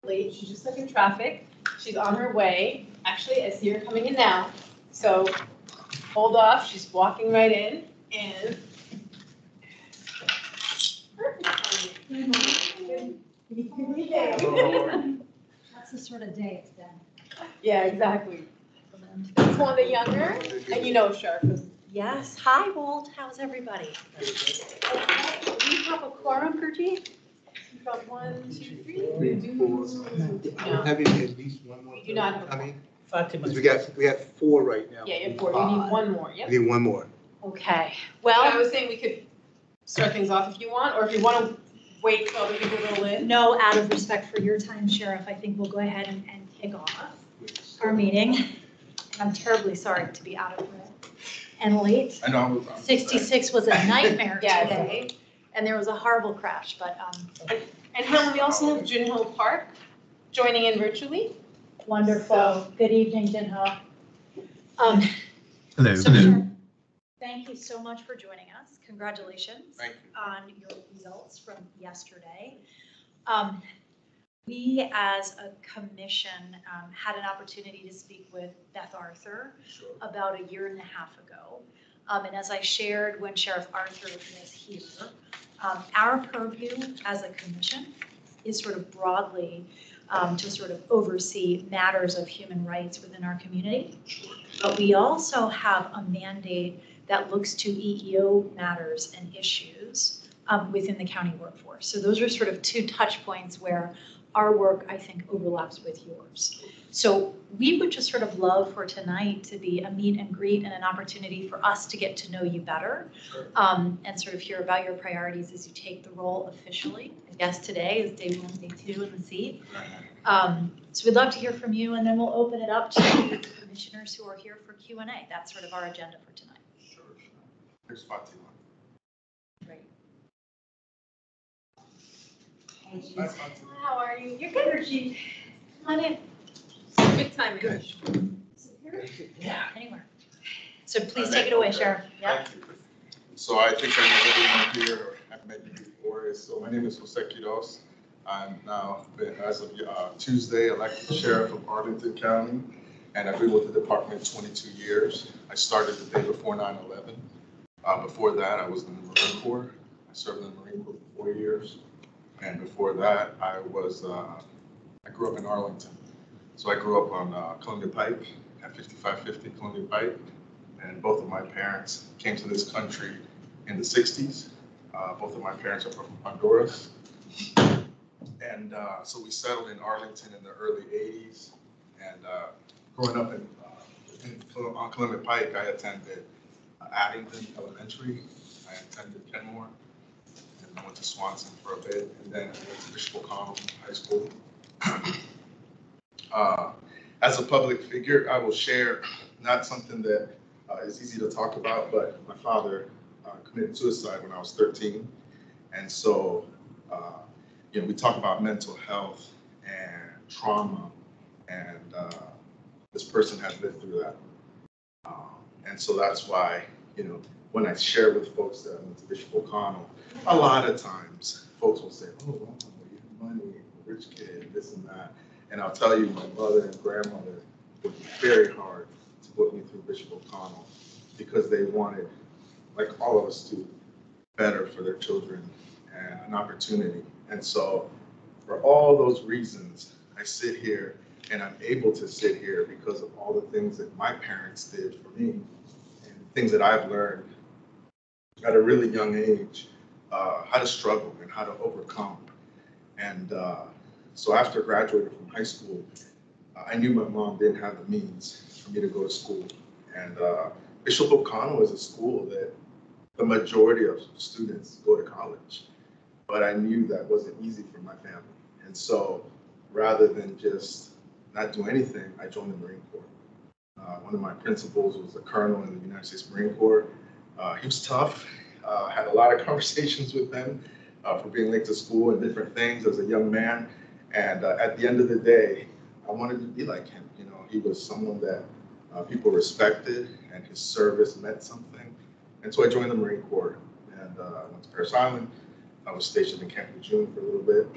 late. She's just stuck in traffic. She's on her way. Actually, I see her coming in now. So hold off. She's walking right in and. That's the sort of day it's been. Yeah, exactly. It's one of the younger, and you know Sheriff is. Yes. Hi, Walt. How's everybody? Okay. Do you have a quorum, Gurjeet? We've got 1, 2, 3. We're having at least one more. We do not have a coming. Fatima. We got 4 right now. Yeah, you have 4. You need 1 more. Yep. We need 1 more. Okay. Well, I Well, was saying we could start things off if you want, or if you want to wait till other people go in. no, out of respect for your time, Sheriff, I think we'll go ahead and kick off our meeting. I'm terribly sorry to be out of breath and late. I know. 66 was a nightmare Yeah. today, and there was a horrible crash, but And Helen, we also have Junho Park joining in virtually. wonderful. So- Good evening, Jinho. Hello. So, Sheriff, thank you so much for joining us. Congratulations Thank you. on your results from yesterday. We, as a commission, had an opportunity to speak with Beth Arthur Sure. about 1.5 years ago. And as I shared when Sheriff Arthur was here, our purview as a commission is sort of broadly to sort of oversee matters of human rights within our community. But we also have a mandate that looks to EEO matters and issues within the county workforce. So those are sort of 2 touch points where our work, I think, overlaps with yours. So we would just sort of love for tonight to be a meet and greet and an opportunity for us to get to know you better, Sure. and sort of hear about your priorities as you take the role officially. I guess today is day 1, day 2 in the seat. So we'd love to hear from you, and then we'll open it up to the commissioners who are here for Q&A. That's sort of our agenda for tonight. Sure. Here's Fatima. Great. Hi, Fatima. How are you? You're good, Rajiv. Come on in. Good timing. Good. Yeah, anywhere. So please take it away, Sheriff. Yeah. Thank you. So I think I know everyone here, or I've met you before. So my name is Jose Quiroz. I'm now, as of Tuesday, elected sheriff of Arlington County, and I've been with the department 22 years. I started the day before 9/11. Before that, I was in the Marine Corps. I served in the Marine Corps for 4 years. And before that, I grew up in Arlington. So I grew up on Columbia Pike, at 5550 Columbia Pike. And both of my parents came to this country in the 60s. Both of my parents are from Honduras. And so we settled in Arlington in the early 80s. And growing up on Columbia Pike, I attended Arlington Elementary. I attended Kenmore. And I went to Swanson for a bit. And then I went to Bishop O'Connell High School. As a public figure, I will share not something that is easy to talk about, but my father committed suicide when I was 13. And so, we talk about mental health and trauma, and this person has lived through that. And so that's why, when I share with folks that I went to Bishop O'Connell, a lot of times folks will say, oh, wow, you have money, rich kid, this and that. And I'll tell you, my mother and grandmother worked very hard to put me through Bishop O'Connell because they wanted, like all of us do, better for their children and an opportunity. And so for all those reasons, I sit here and I'm able to sit here because of all the things that my parents did for me and things that I've learned at a really young age, how to struggle and how to overcome. And so after graduating from high school, I knew my mom didn't have the means for me to go to school. And Bishop O'Connell is a school that the majority of students go to college. But I knew that wasn't easy for my family. And so rather than just not do anything, I joined the Marine Corps. One of my principals was a colonel in the United States Marine Corps. He was tough. Had a lot of conversations with him for being late to school and different things as a young man. And at the end of the day, I wanted to be like him. He was someone that people respected, and his service meant something. And so I joined the Marine Corps, and I went to Parris Island. I was stationed in Camp Lejeune for a little bit.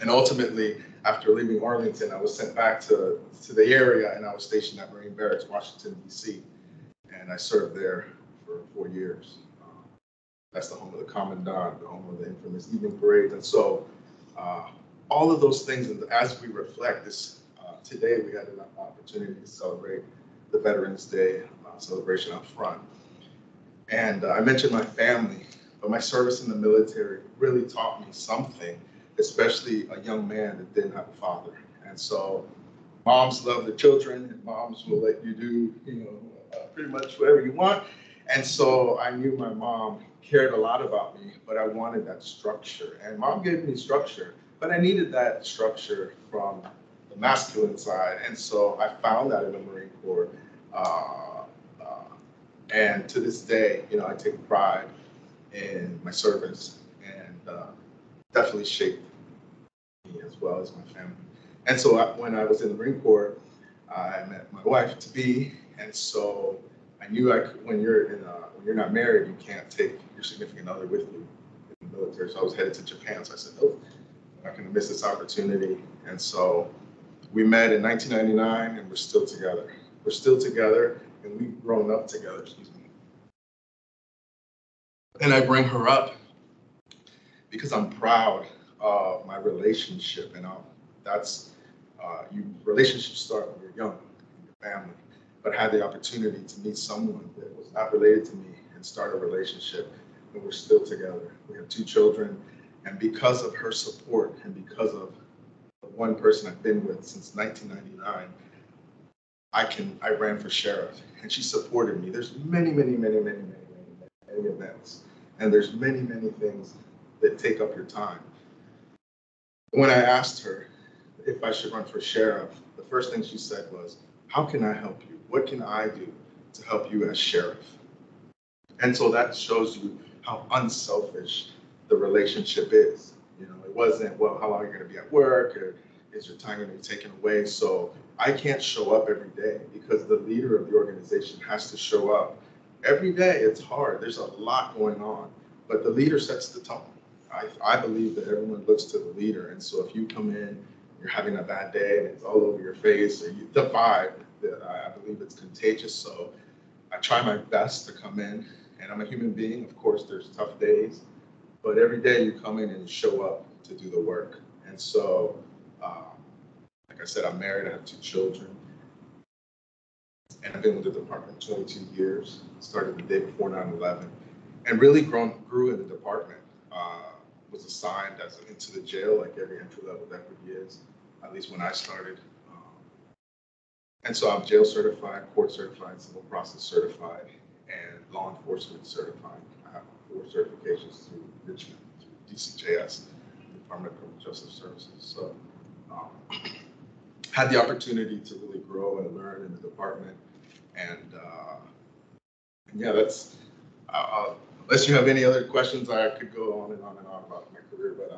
And ultimately, after leaving Arlington, I was sent back to the area, and I was stationed at Marine Barracks, Washington, D.C. And I served there for 4 years. That's the home of the Commandant, the home of the infamous evening parades. And so all of those things, and as we reflect this, today we had an opportunity to celebrate the Veterans Day celebration up front. And I mentioned my family, but my service in the military really taught me something, especially a young man that didn't have a father. And so moms love their children, and moms will let you do, pretty much whatever you want. And so I knew my mom cared a lot about me, but I wanted that structure. And mom gave me structure, but I needed that structure from the masculine side. And so I found that in the Marine Corps. And to this day, I take pride in my service, and definitely shaped me as well as my family. And so when I was in the Marine Corps, I met my wife to be, and so I knew when you're not married, you can't take your significant other with you in the military. So I was headed to Japan. So I said, oh, I'm not going to miss this opportunity. And so we met in 1999, and we're still together. We're still together, and we've grown up together, excuse me. And I bring her up because I'm proud of my relationship, and relationships start when you're young, in your family. But I had the opportunity to meet someone that was not related to me and start a relationship, and we're still together. We have 2 children, and because of her support and because of the one person I've been with since 1999, I ran for sheriff, and she supported me. There's many events, and there's many things that take up your time. When I asked her if I should run for sheriff, the first thing she said was, how can I help you? What can I do to help you as sheriff? And so that shows you how unselfish the relationship is. It wasn't, well, how long are you going to be at work, or is your time going to be taken away? So I can't show up every day because the leader of the organization has to show up. Every day it's hard. There's a lot going on, but the leader sets the tone. I believe that everyone looks to the leader. And so if you come in, you're having a bad day and it's all over your face, or the vibe, that I believe it's contagious. So I try my best to come in, and I'm a human being. Of course, there's tough days, but every day you come in and you show up to do the work. And so, like I said, I'm married, I have 2 children, and I've been with the department 22 years. Started the day before 9/11, and really grew in the department. Was assigned into the jail, like every entry-level deputy is, at least when I started. And so I'm jail certified, court certified, civil process certified, and law enforcement certified. I have 4 certifications through Richmond, through DCJS, Department of Criminal Justice Services. So had the opportunity to really grow and learn in the department. And yeah, that's, unless you have any other questions, I could go on and on and on about my career, but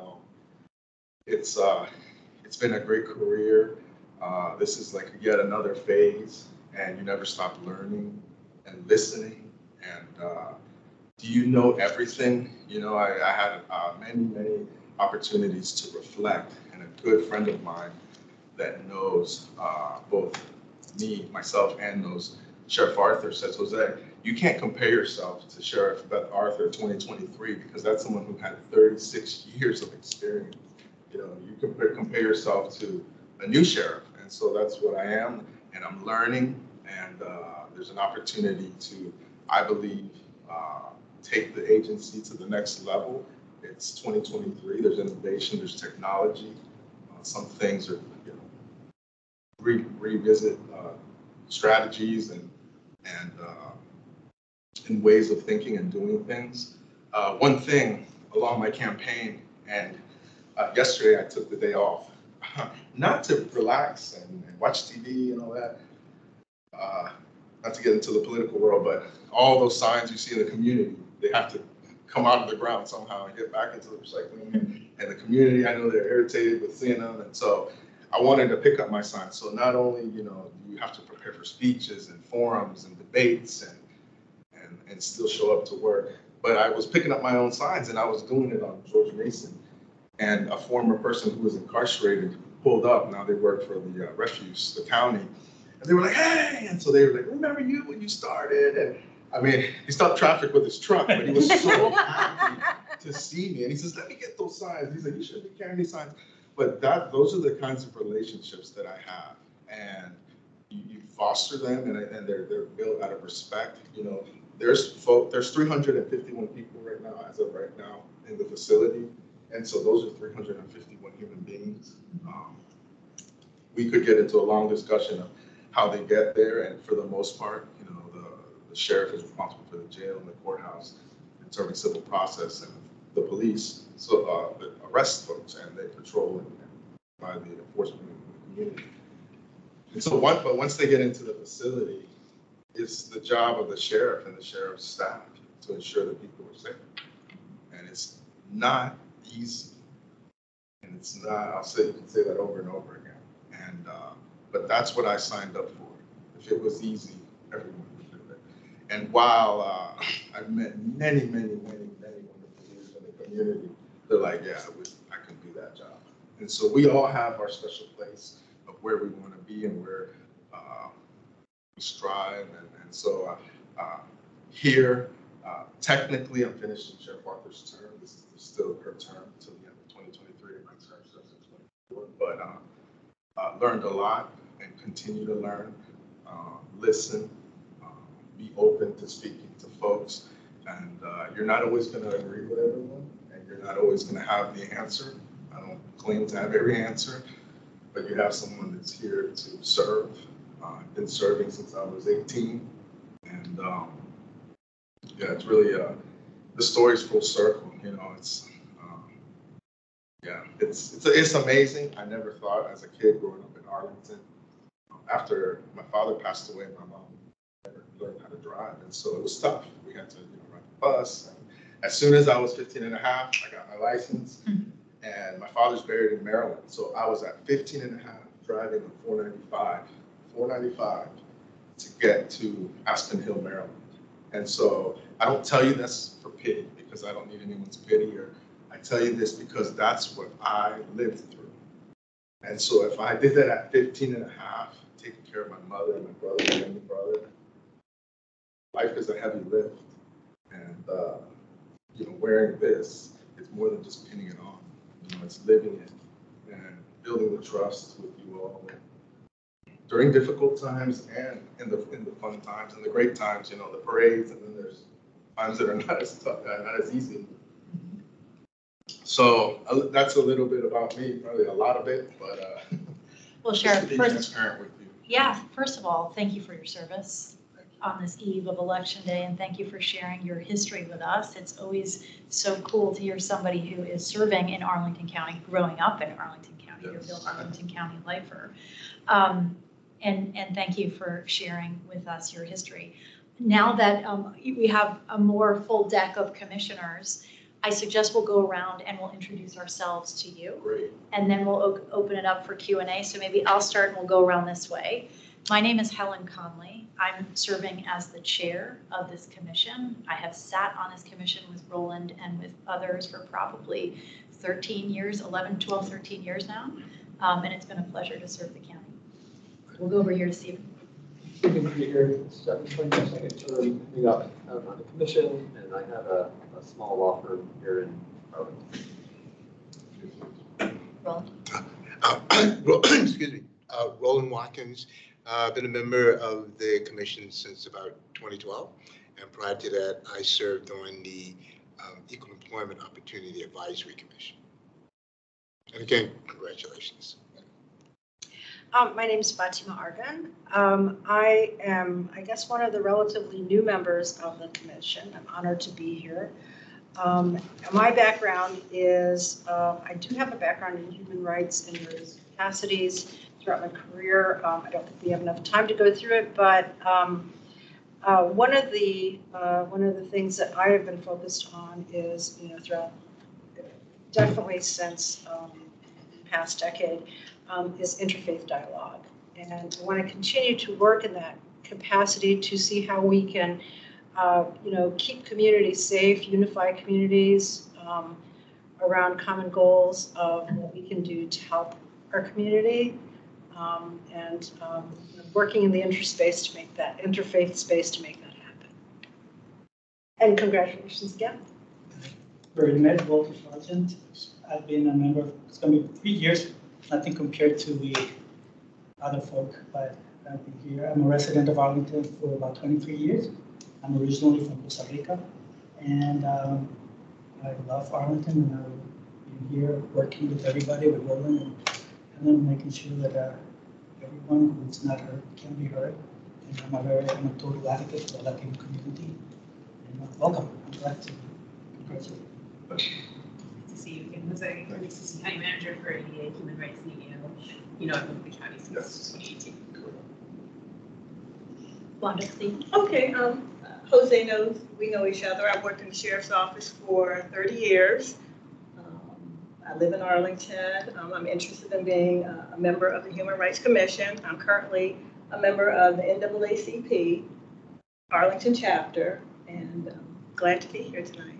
it's been a great career. This is like yet another phase, and you never stop learning and listening. And do you know everything? I had many opportunities to reflect, and a good friend of mine that knows both me, myself, and knows Sheriff Arthur says, Jose, you can't compare yourself to Sheriff Arthur 2023 because that's someone who had 36 years of experience. You compare yourself to a new sheriff. And so that's what I am, and I'm learning, and there's an opportunity to, I believe, take the agency to the next level. It's 2023, there's innovation, there's technology. Some things are, revisit strategies and ways of thinking and doing things. One thing along my campaign, and yesterday I took the day off, not to relax and watch TV and all that, not to get into the political world, but all those signs you see in the community, they have to come out of the ground somehow and get back into the recycling. And the community, I know they're irritated with seeing them, and so I wanted to pick up my signs. So not only, do you have to prepare for speeches and forums and debates and still show up to work, but I was picking up my own signs, and I was doing it on George Mason and a former person who was incarcerated pulled up. Now they work for the refuse, the county. And they were like, hey, and so they were like, remember you when you started? And I mean, he stopped traffic with his truck, but he was so happy to see me. And he says, let me get those signs. He's like, you shouldn't be carrying these signs. But those are the kinds of relationships that I have. And you foster them, and they're built out of respect. You know, there's 351 people right now, as of right now, in the facility. And so those are 351 human beings. We could get into a long discussion of how they get there, and for the most part, you know, the sheriff is responsible for the jail and the courthouse and serving civil process, and the police that arrest folks, and they patrol and by the enforcement in the community. And so but once they get into the facility, it's the job of the sheriff and the sheriff's staff to ensure that people are safe. And it's not easy. And it's not, you can say that over and over again. And, but that's what I signed up for. If it was easy, everyone would do it. And while I've met many wonderful leaders in the community, they're like, yeah, I can do that job. And so we all have our special place of where we want to be and where we strive. And so here, technically, I'm finishing Sheriff Arthur's term. This is still her term until the end of 2023, and my term starts in 2024. But learned a lot and continue to learn, listen, be open to speaking to folks. And you're not always going to agree with everyone, and you're not always going to have the answer. I don't claim to have every answer, but you have someone that's here to serve. I've been serving since I was 18, and yeah, it's really the story's full circle. You know, it's yeah, it's amazing. I never thought as a kid growing up in Arlington, after my father passed away, my mom never learned how to drive, and so it was tough. We had to ride the bus. And as soon as I was 15 and a half, I got my license. And my father's buried in Maryland. So I was at 15 and a half driving on 495 to get to Aspen Hill, Maryland. And so I don't tell you this for pity, because I don't need anyone's pity, or I tell you this because that's what I lived through. And so if I did that at 15 and a half, taking care of my mother and my brother and younger brother, life is a heavy lift. And you know, wearing this is more than just pinning it on. You know, it's living it and building the trust with you all during difficult times and in the fun times and the great times. You know, the parades, and then there's times that are not as tough, not as easy. So that's a little bit about me, probably a lot of it, but well, just Sheriff, to be first, transparent with you. yeah, first of all, thank you for your service on this eve of Election Day, and thank you for sharing your history with us. It's always so cool to hear somebody who is serving in Arlington County, growing up in Arlington County. Yes. You're a real Arlington County lifer. And thank you for sharing with us your history. Now that we have a more full deck of commissioners, I suggest we'll go around and we'll introduce ourselves to you. Great. And then we'll open it up for Q&A. So maybe I'll start and we'll go around this way. My name is Helen Conley. I'm serving as the chair of this commission. I have sat on this commission with Roland and with others for probably 13 years, 11, 12, 13 years now. And it's been a pleasure to serve the county. We'll go over here to Stephen. Stephen Krieger, 722nd term coming up on the commission, and I have a small law firm here in Arlington. Roland? Excuse me, Roland Watkins. I've been a member of the commission since about 2012, and prior to that, I served on the Equal Employment Opportunity Advisory Commission. And again, congratulations. My name is Fatima Argan. I am, I guess, one of the relatively new members of the commission. I'm honored to be here. My background is, I do have a background in human rights in various capacities throughout my career. I don't think we have enough time to go through it, but one of the things that I have been focused on is, you know, throughout, definitely since the past decade, is interfaith dialogue. And I want to continue to work in that capacity to see how we can, you know, keep communities safe, unify communities, around common goals of what we can do to help our community, and working in the interspace to make that, interfaith space to make that happen. And congratulations again. Very met, Walter Sargent. I've been a member, it's going to be 3 years, nothing compared to the other folk, but I've been here. I'm a resident of Arlington for about 23 years. I'm originally from Costa Rica, and I love Arlington, and I've been here working with everybody, with Roland, and then making sure that everyone who's not heard can be heard. And I'm a total advocate for the Latino community. And welcome. I'm glad to congratulate you. Nice to see you again. Jose, I'm the Assistant County Manager for ADA Human Rights and EO. I've been with the county since 2018. Wanda, please. Okay, Jose knows, we know each other. I've worked in the sheriff's office for 30 years. I live in Arlington. I'm interested in being a member of the Human Rights Commission. I'm currently a member of the NAACP Arlington chapter, and glad to be here tonight.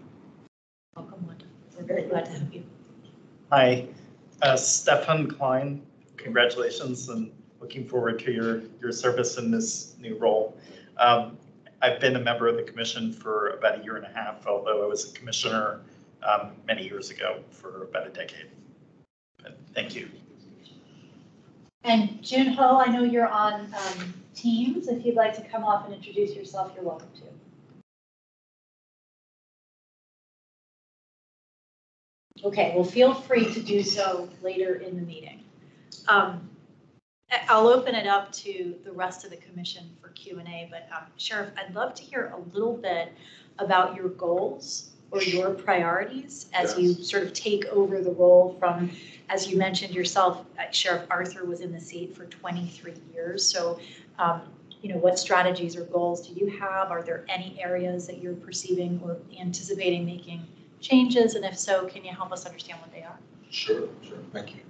Welcome, Wanda. We're very glad to have you. Hi, Stefan Klein. Congratulations and looking forward to your service in this new role. I've been a member of the commission for about 1.5 years, although I was a commissioner many years ago for about a decade. But thank you. And Junho, I know you're on Teams. If you'd like to come off and introduce yourself, you're welcome to. Okay, well, feel free to do so later in the meeting. I'll open it up to the rest of the commission for Q&A, but Sheriff, I'd love to hear a little bit about your goals or your priorities as you sort of take over the role from, as you mentioned yourself, Sheriff Arthur was in the seat for 23 years. So, what strategies or goals do you have? Are there any areas that you're perceiving or anticipating making changes? And if so, can you help us understand what they are? Sure, thank you.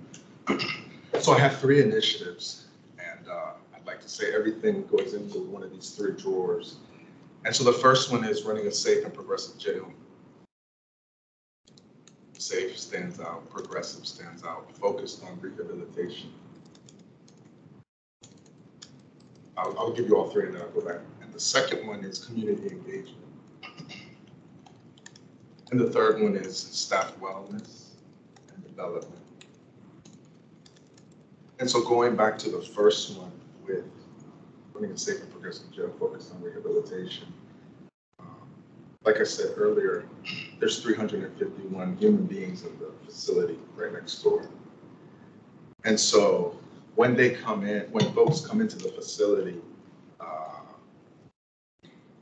So I have 3 initiatives, and I'd like to say everything goes into one of these 3 drawers. And so the first one is running a safe and progressive jail. Safe stands out, progressive stands out, focused on rehabilitation. I'll give you all 3 and then I'll go back. And the second one is community engagement. And the third one is staff wellness and development. And so going back to the first one with running a safe and progressive jail focused on rehabilitation, like I said earlier, there's 351 human beings in the facility right next door. And so when they come in, when folks come into the facility,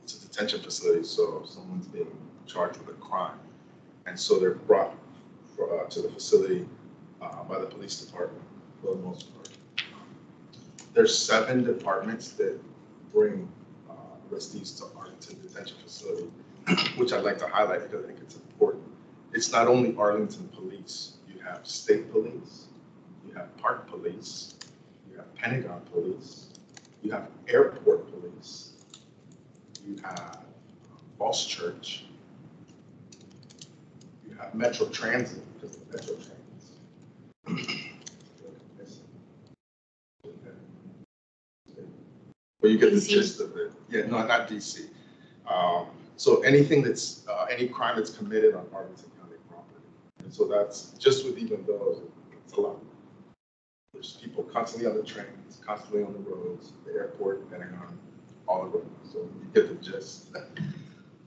it's a detention facility, so someone's being charged with a crime. And so they're brought to the facility by the police department for the most part. There's 7 departments that bring arrestees to Arlington Detention Facility, which I'd like to highlight because I think it's important. It's not only Arlington Police. You have State Police, you have Park Police, you have Pentagon Police, you have Airport Police, you have Falls Church, you have Metro Transit, because of Metro Trains. But you get the gist of it. Yeah, no, not DC. So anything that's, any crime that's committed on Arlington County property. And so that's, just with even those, it's a lot. There's people constantly on the trains, constantly on the roads, the airport, Pentagon, all of them. So you get the gist.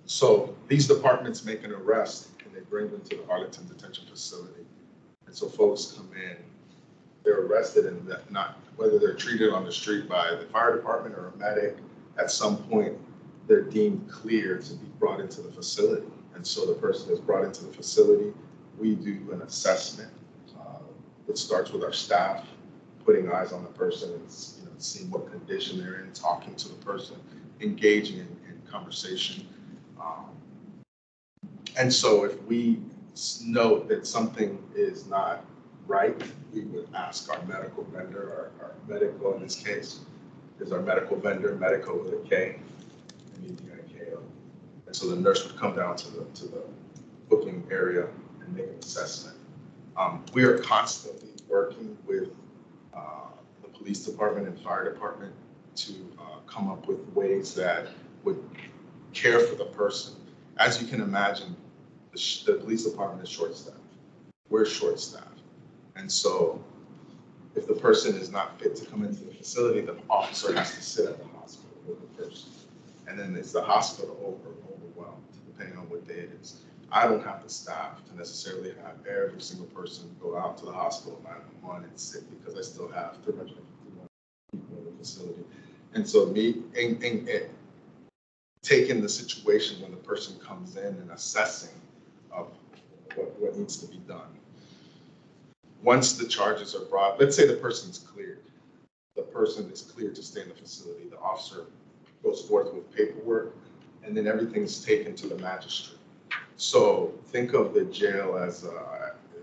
So these departments make an arrest and they bring them to the Arlington Detention Facility. And so folks come in, they're arrested and not, whether they're treated on the street by the fire department or a medic, at some point, they're deemed clear to be brought into the facility. And so the person is brought into the facility. We do an assessment that starts with our staff, putting eyes on the person and seeing what condition they're in, talking to the person, engaging in conversation. And so if we note that something is not right, we would ask our medical vendor, our medical in this case, is our medical vendor, medical with a K, and EDIKO. And so the nurse would come down to the booking area and make an assessment. We are constantly working with the police department and fire department to come up with ways that would care for the person. As you can imagine, the police department is short-staffed. We're short-staffed. And so if the person is not fit to come into the facility, the officer has to sit at the hospital with the person. And then it's the hospital overwhelmed, depending on what day it is. I don't have the staff to necessarily have every single person go out to the hospital 911 and sit, because I still have 351 people in the facility. And so me taking the situation when the person comes in and assessing of what needs to be done. Once the charges are brought, let's say the person's cleared. The person is cleared to stay in the facility. The officer goes forth with paperwork, and then everything's taken to the magistrate. So think of the jail as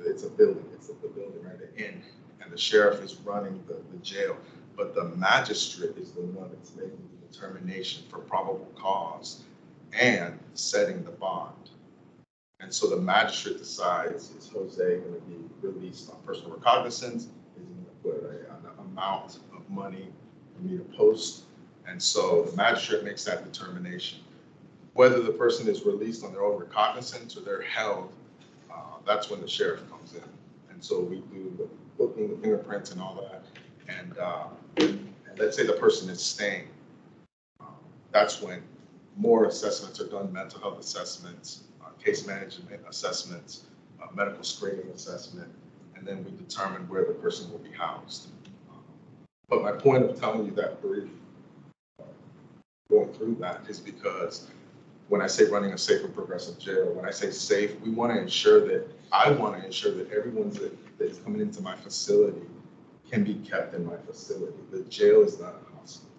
it's a building. It's the building right at the end, and the sheriff is running the jail. But the magistrate is the one that's making the determination for probable cause and setting the bond. And so the magistrate decides, is Jose going to be released on personal recognizance? Is he going to put an amount of money for me to post? And so the magistrate makes that determination. Whether the person is released on their own recognizance or they're held, that's when the sheriff comes in. And so we do the booking, the fingerprints and all that. And let's say the person is staying. That's when more assessments are done, mental health assessments, case management assessments, medical screening assessment, and then we determine where the person will be housed. But my point of telling you that brief, going through that, is because when I say running a safe and progressive jail, when I say safe, I want to ensure that everyone that's coming into my facility can be kept in my facility. The jail is not a hospital.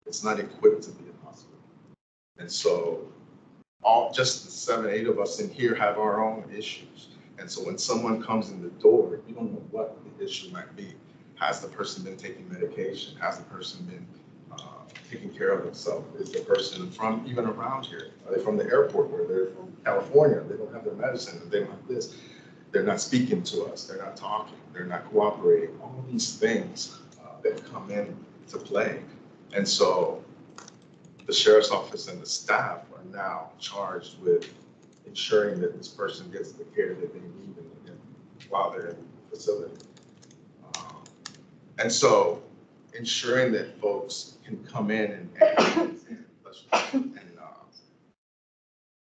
It's not equipped to be a hospital. And so just the 7, 8 of us in here have our own issues. And so when someone comes in the door, you don't know what the issue might be. Has the person been taking medication? Has the person been taking care of themselves? Is the person from even around here? Are they from the airport, where they're from California? They don't have their medicine, they don't have this. They're not speaking to us. They're not talking. They're not cooperating. All these things that come in to play. And so the sheriff's office and the staff are now charged with ensuring that this person gets the care that they need while they're in the facility. And so ensuring that folks can come in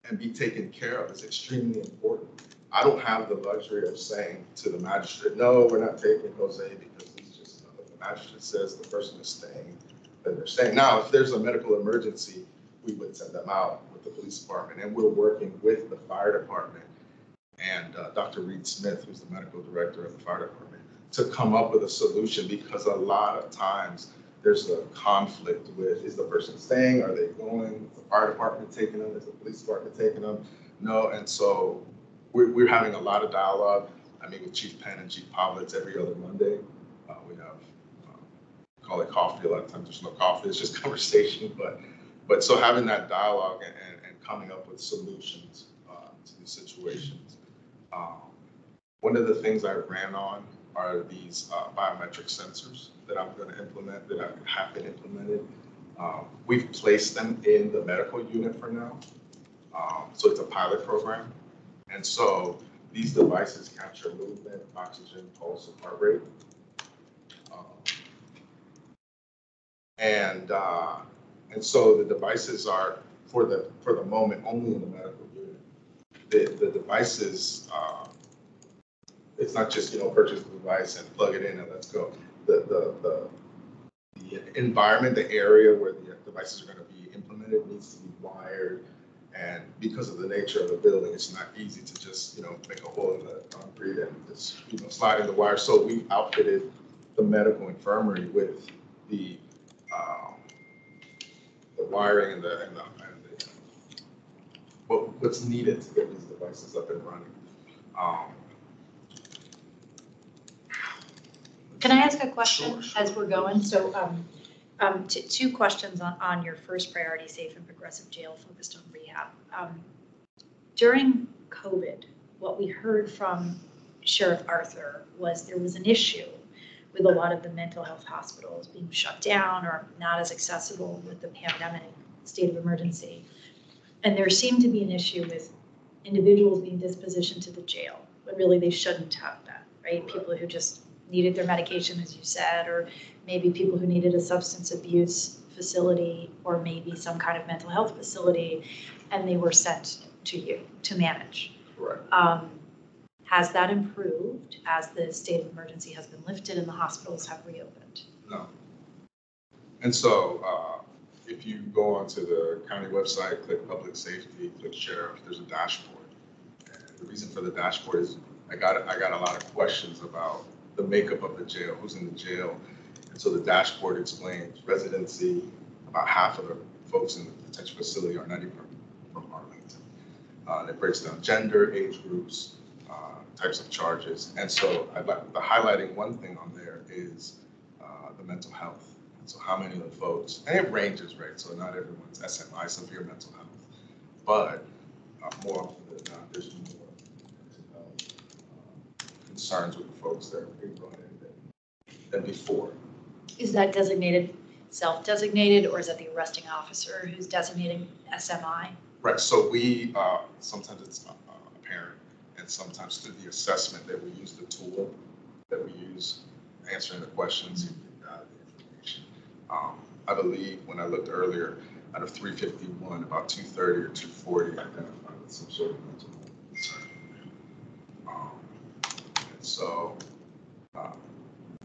and be taken care of is extremely important. I don't have the luxury of saying to the magistrate, no, we're not taking Jose because he's just, the magistrate says the person is staying, then they're staying. Now, if there's a medical emergency, we would send them out with the police department, and we're working with the fire department and Dr. Reed Smith, who's the medical director of the fire department, to come up with a solution, because a lot of times there's a conflict with, is the person staying? Are they going? Is the fire department taking them? Is the police department taking them? No, and so we're having a lot of dialogue. I meet with Chief Penn and Chief Pavlitz every other Monday. We have, call it coffee. A lot of times there's no coffee, it's just conversation. But so having that dialogue and coming up with solutions to these situations. One of the things I ran on are these biometric sensors that I'm going to implement, that have been implemented. We've placed them in the medical unit for now. So it's a pilot program. And so these devices capture movement, oxygen, pulse, and heart rate. And so the devices are, for the moment, only in the medical unit. The devices, it's not just, purchase the device and plug it in and let's go. The environment, the area where the devices are going to be implemented needs to be wired. And because of the nature of the building, it's not easy to just, make a hole in the concrete and just, slide in the wire. So we outfitted the medical infirmary with the wiring and what's needed to get these devices up and running. Can I ask a question Sure. as we're going? So two questions on your first priority, safe and progressive jail focused on rehab. During COVID, what we heard from Sheriff Arthur was there was an issue with a lot of the mental health hospitals being shut down or not as accessible with the pandemic state of emergency. And there seemed to be an issue with individuals being dispositioned to the jail, but really they shouldn't have that, right? People who just needed their medication, as you said, or maybe people who needed a substance abuse facility or maybe some kind of mental health facility, and they were sent to you to manage. Correct. Has that improved as the state of emergency has been lifted and the hospitals have reopened? No. And so if you go onto the county website, click public safety, click sheriff, there's a dashboard. And the reason for the dashboard is I got a lot of questions about the makeup of the jail, who's in the jail. And so the dashboard explains residency, about half of the folks in the detention facility are not even from Arlington. It breaks down gender, age groups, types of charges. And so I'd like the highlighting one thing on there is the mental health. And so how many of the folks, and it ranges, right? So not everyone's SMI, severe mental health, but more often than not, there's more mental health concerns with the folks that are being brought in than before. Is that designated, self-designated, or is that the arresting officer who's designating SMI? Right, so we, sometimes it's apparent, and sometimes through the assessment that we use the tool that we use answering the questions, you got the information. I believe when I looked earlier, out of 351, about 230 or 240 identified with some sort of mental health concern. And so,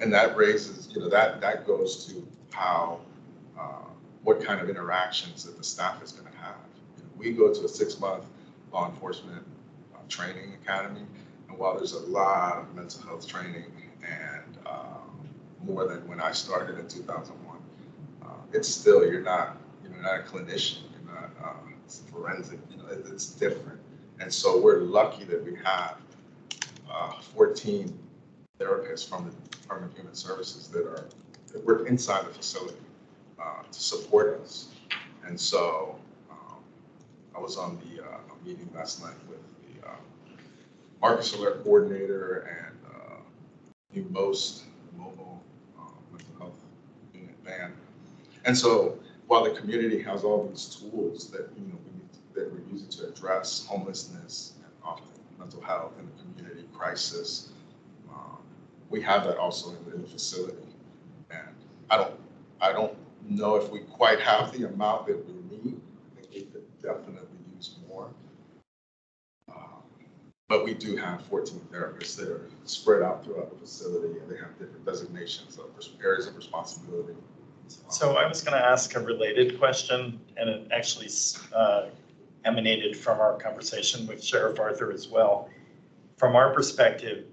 and that raises, that goes to how, what kind of interactions that the staff is going to have. We go to a 6-month law enforcement training academy, and while there's a lot of mental health training and more than when I started in 2001, it's still, you're not a clinician, you're not forensic, it's different. And so we're lucky that we have 14 therapists from the Department of Human Services that work inside the facility to support us. And so I was on the meeting last night with the Marcus Alert Coordinator and new MOST, the Mobile Mental Health Unit Van. And so while the community has all these tools that that we're using to address homelessness and often mental health in the community crisis, we have that also in the facility. And I don't know if we quite have the amount that we need. I think we could definitely use more. But we do have 14 therapists that are spread out throughout the facility, and they have different designations of areas of responsibility. So I was going to ask a related question, and it actually emanated from our conversation with Sheriff Arthur as well. From our perspective,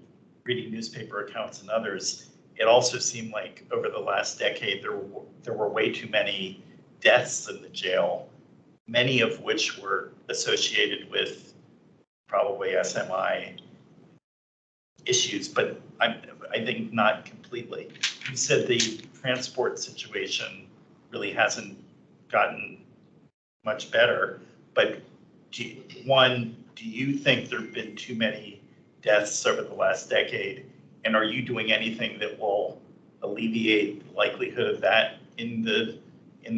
reading newspaper accounts and others, it also seemed like over the last decade there were way too many deaths in the jail, many of which were associated with probably SMI issues, but I think not completely. You said the transport situation really hasn't gotten much better, but do you think there have been too many deaths over the last decade? And are you doing anything that will alleviate the likelihood of that in the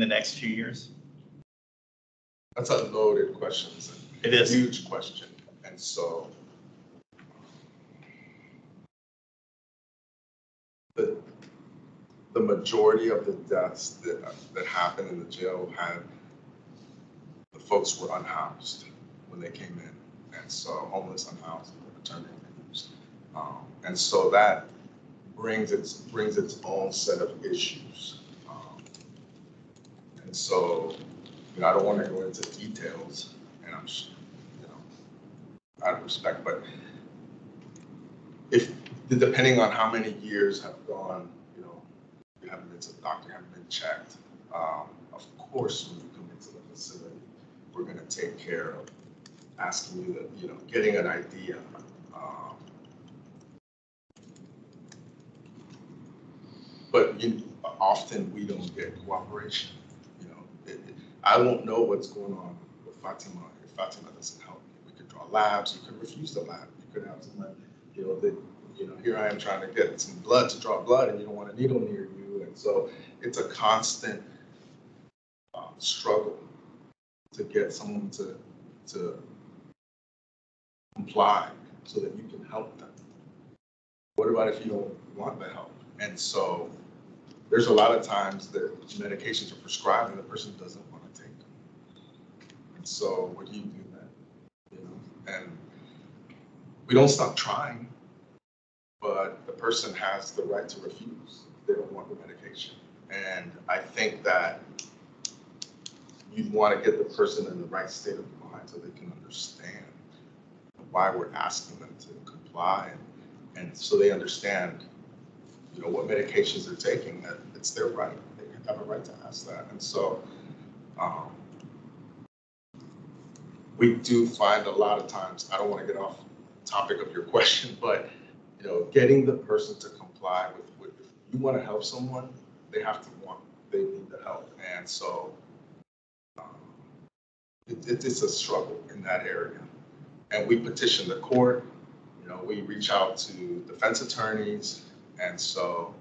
next few years? That's a loaded question. It is a huge question. And so the majority of the deaths that happened in the jail the folks were unhoused when they came in. And so homeless, unhoused, returning offenders. And so that brings its own set of issues. And so, I don't want to go into details, and I'm, out of respect, but depending on how many years have gone, you haven't been to the doctor, you haven't been checked. Of course, when you come into the facility, we're going to take care of asking you that, getting an idea. But often we don't get cooperation. I won't know what's going on with Fatima if Fatima doesn't help me. We could draw labs, you could refuse the lab. You could have someone, here I am trying to get some blood to draw blood and you don't want a needle near you. And so it's a constant struggle to get someone to comply so that you can help them. What about if you don't want the help? And so there's a lot of times that medications are prescribed and the person doesn't want to take them. And so what do you do then? And we don't stop trying, but the person has the right to refuse. They don't want the medication. And I think that you want to get the person in the right state of mind so they can understand why we're asking them to comply, and so they understand, what medications they're taking, that it's their right. They have a right to ask that. And so we do find a lot of times, I don't want to get off topic of your question, but getting the person to comply with if you want to help someone, they need the help. And so it's a struggle in that area. And we petition the court, we reach out to defense attorneys, and so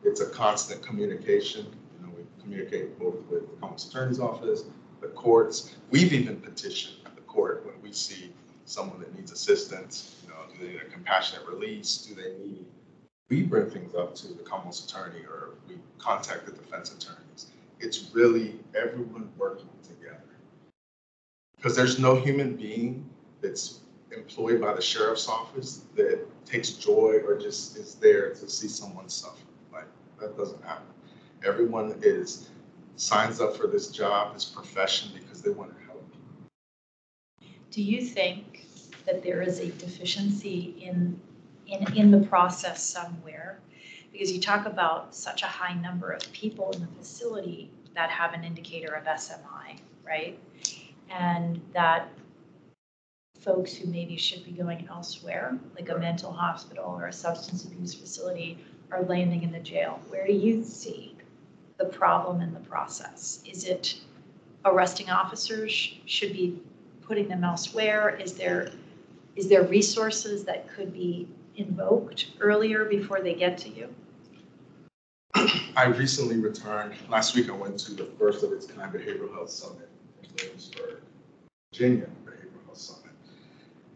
it's a constant communication. We communicate both with the Commonwealth Attorney's Office, the courts. We've even petitioned at the court when we see someone that needs assistance. Do they need a compassionate release? We bring things up to the Commonwealth Attorney, or we contact the defense attorneys. It's really everyone working together. Because there's no human being that's employed by the sheriff's office that takes joy or just is there to see someone suffer. Like, that doesn't happen. Everyone signs up for this job, this profession, because they want to help people. Do you think that there is a deficiency in the process somewhere? Because you talk about such a high number of people in the facility that have an indicator of SMI, right? And that folks who maybe should be going elsewhere, like a mental hospital or a substance abuse facility, are landing in the jail. Where do you see the problem in the process? Is it arresting officers should be putting them elsewhere? Is there resources that could be invoked earlier before they get to you? I recently returned. Last week I went to the first of its kind behavioral health summit in Williamsburg, Virginia behavioral health summit.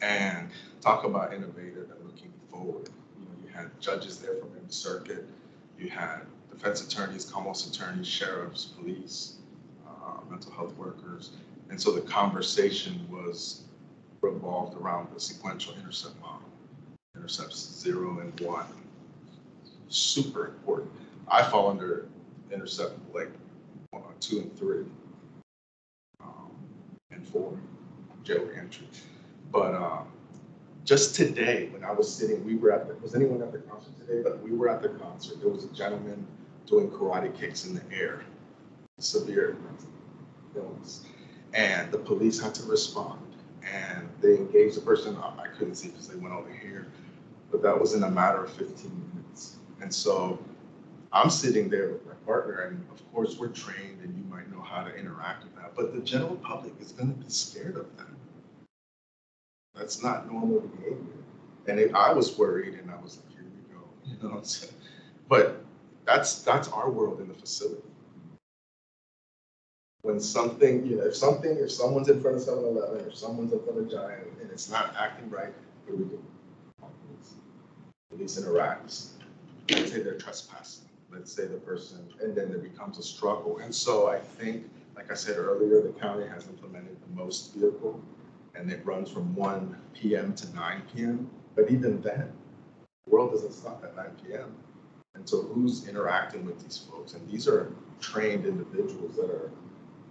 And talk about innovative and looking forward. You had judges there from every circuit. You had defense attorneys, Commonwealth attorneys, sheriffs, police, mental health workers. And so the conversation was revolved around the sequential intercept model. Intercepts 0 and 1. Super important. I fall under intercept like 2 and 3 and 4, jail reentry. But just today, when I was sitting, was anyone at the concert today? But we were at the concert. There was a gentleman doing karate kicks in the air, severe illness. And the police had to respond. And they engaged the person. I couldn't see because they went over here. But that was in a matter of 15 minutes. And so I'm sitting there with my partner, and of course we're trained and you might know how to interact with that. But the general public is going to be scared of that. That's not normal behavior. And I was worried, and I was like, here we go, But that's our world in the facility. When something, if someone's in front of 7-Eleven, or someone's in front of Giant, and it's not acting right, what do we do? Police interacts. Let's say they're trespassing. Let's say the person, and then there becomes a struggle. And so I think, like I said earlier, the county has implemented the most vehicle, and it runs from 1 p.m. to 9 p.m. But even then, the world doesn't stop at 9 p.m. And so who's interacting with these folks? And these are trained individuals that are,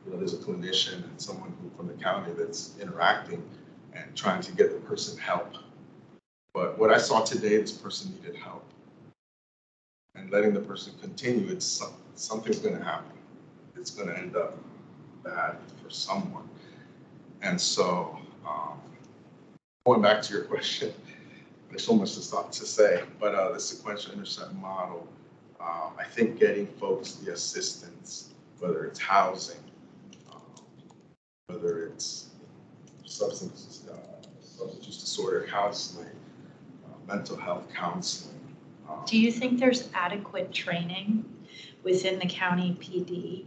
there's a clinician and someone from the county that's interacting and trying to get the person help. But what I saw today, this person needed help. And letting the person continue, something's going to happen. It's going to end up bad for someone. And so, going back to your question, there's so much to say, but the sequential intercept model, I think getting folks the assistance, whether it's housing, whether it's substance substance use disorder counseling, mental health counseling. Do you think there's adequate training within the county PD,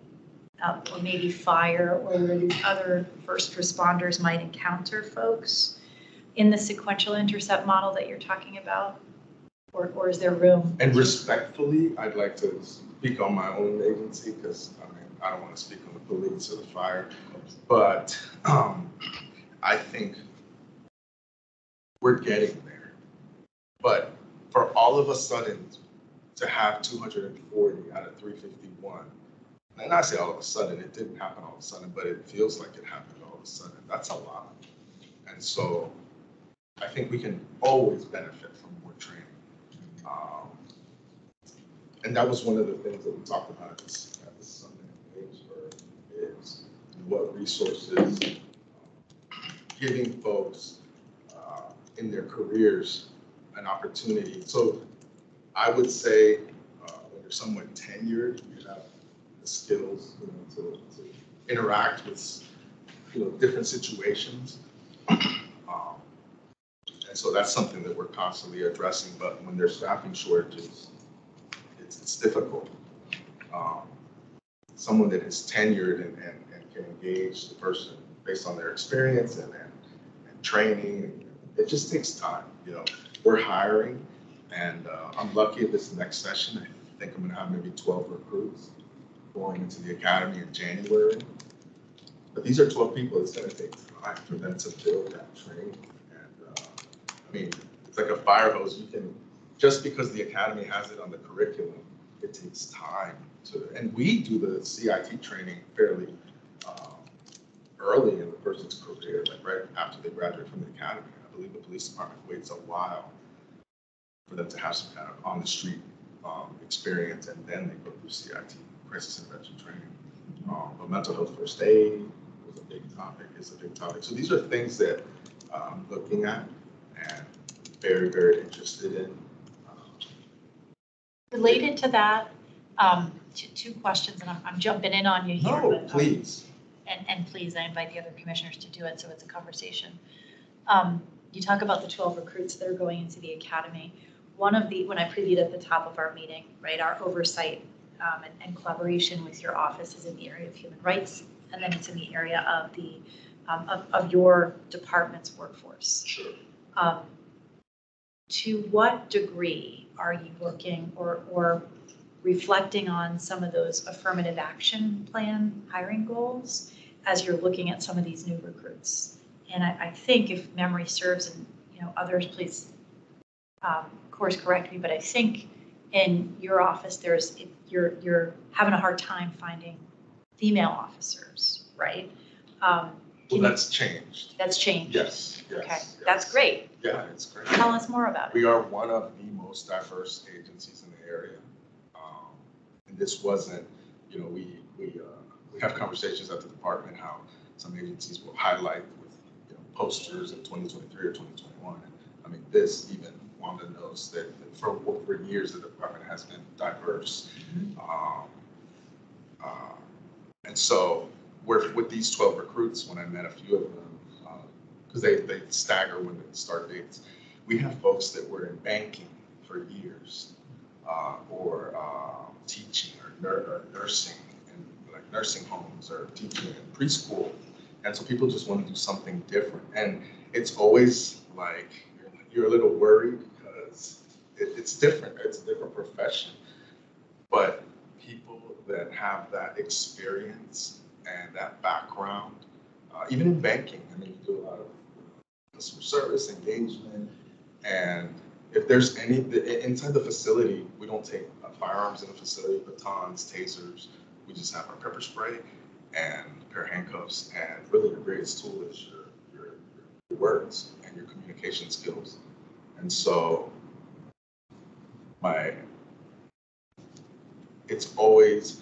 or maybe fire, or where these other first responders might encounter folks in the sequential intercept model that you're talking about? Or is there room? And respectfully, I'd like to speak on my own agency because I don't want to speak on the police or the fire, but I think we're getting there. But for all of a sudden to have 240 out of 351, and I say all of a sudden, it didn't happen all of a sudden, but it feels like it happened all of a sudden. That's a lot. And so I think we can always benefit from more training. And that was one of the things that we talked about at this summit in Williamsburg is what resources, giving folks in their careers an opportunity. So I would say when you're somewhat tenured, you have the skills to interact with different situations. And so that's something that we're constantly addressing. But when there's staffing shortages, it's difficult. Someone that is tenured and can engage the person based on their experience and training, it just takes time. We're hiring, and I'm lucky at this next session. I think I'm going to have maybe 12 recruits going into the academy in January. But these are 12 people. It's going to take time for them to build that training. And it's like a fire hose. Just because the academy has it on the curriculum, it takes time and we do the CIT training fairly early in the person's career, like right after they graduate from the academy. I believe the police department waits a while for them to have some kind of on the street experience, and then they go through CIT, crisis intervention training. But mental health first aid was a big topic, is a big topic. So these are things that I'm looking at and very, very interested in. Related to that, two questions, and I'm jumping in on you here. No, but, please. And please, I invite the other commissioners to do it, so it's a conversation. You talk about the 12 recruits that are going into the academy. When I previewed at the top of our meeting, right, our oversight and collaboration with your office is in the area of human rights, and then it's in the area of of your department's workforce. Sure. To what degree are you working or reflecting on some of those affirmative action plan hiring goals as you're looking at some of these new recruits? And I think, if memory serves, and others, please course correct me, but I think in your office you're having a hard time finding female officers, right? Well, that's changed. That's changed. Yes. Okay, Yes. that's great. Yeah, it's great. Tell us more about it. We are one of the most diverse agencies in the area. And this wasn't, we have conversations at the department how some agencies will highlight with posters in 2023 or 2021. This even Wanda knows that for years the department has been diverse. And so with these 12 recruits, when I met a few of them, because they stagger when the start dates, we have folks that were in banking for years, or teaching or nursing in like nursing homes, or teaching in preschool. And so people just want to do something different. And it's always like you're a little worried because it's different. It's a different profession. But people that have that experience and that background, even in banking, you do a lot of customer service engagement. And if there's any, inside the facility, we don't take firearms in the facility, batons, tasers. We just have our pepper spray and a pair of handcuffs. And really the greatest tool is your words and your communication skills. And so it's always,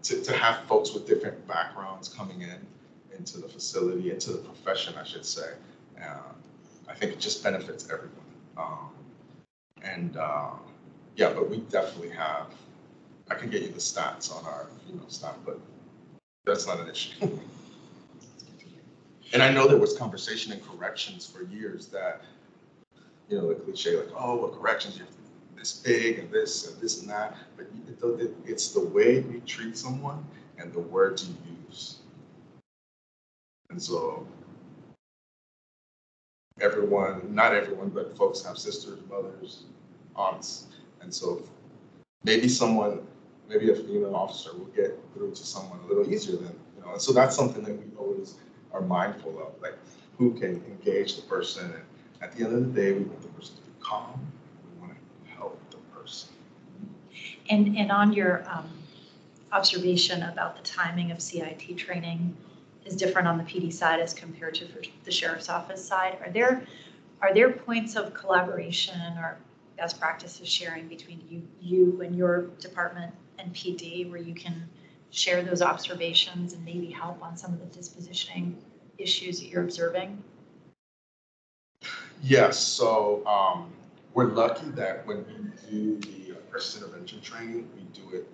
to have folks with different backgrounds coming into the facility, into the profession, I should say. I think it just benefits everyone. Yeah, but we definitely have, I can get you the stats on our female staff, but that's not an issue. And I know there was conversation in corrections for years that, you know, the cliche like, oh, well, corrections, you're this big and this and that. But it's the way you treat someone and the words you use. And so everyone, not everyone, but folks have sisters, mothers, aunts. And so maybe a female officer will get through to someone a little easier than, you know, and so that's something that we always are mindful of, like who can engage the person. And at the end of the day, we want the person to be calm. We want to help the person. And on your observation about the timing of CIT training is different on the PD side as compared to the sheriff's office side. Are there points of collaboration or best practices sharing between you and your department and PD where you can share those observations and maybe help on some of the dispositioning issues that you're observing? Yes, so we're lucky that when we do the crisis intervention training, we do it,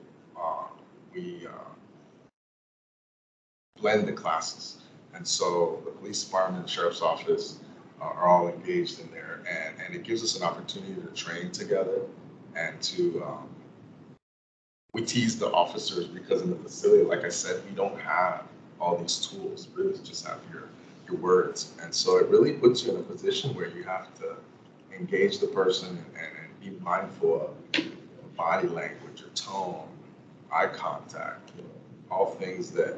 we blend the classes. And so the police department, the sheriff's office are all engaged in there. And it gives us an opportunity to train together and to, we tease the officers because in the facility, like I said, we don't have all these tools, really just have your words. And so it really puts you in a position where you have to engage the person and be mindful of body language, your tone, eye contact, you know, all things that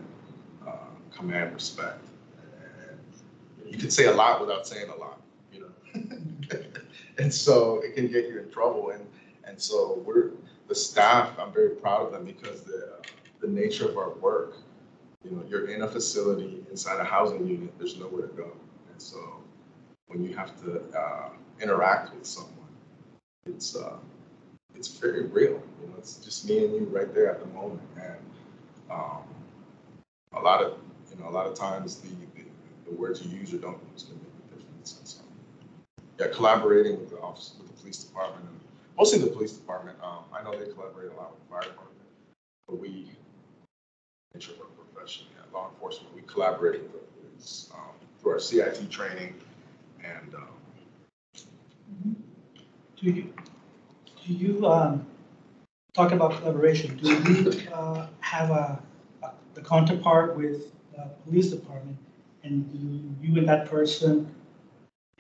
command respect. And you can say a lot without saying a lot, you know. And so it can get you in trouble. And so the staff, I'm very proud of them because the nature of our work, you know, you're in a facility inside a housing unit, there's nowhere to go. And so when you have to interact with someone, it's very real. You know, it's just me and you right there at the moment. And a lot of times the words you use or don't use can make a difference. And so, yeah, collaborating with the office, with the police department, and mostly the police department. I know they collaborate a lot with the fire department, but we, nature of our profession, yeah, law enforcement, we collaborate with the police through our CIT training. And do you talk about collaboration? Do you have the counterpart with the police department, and do you and that person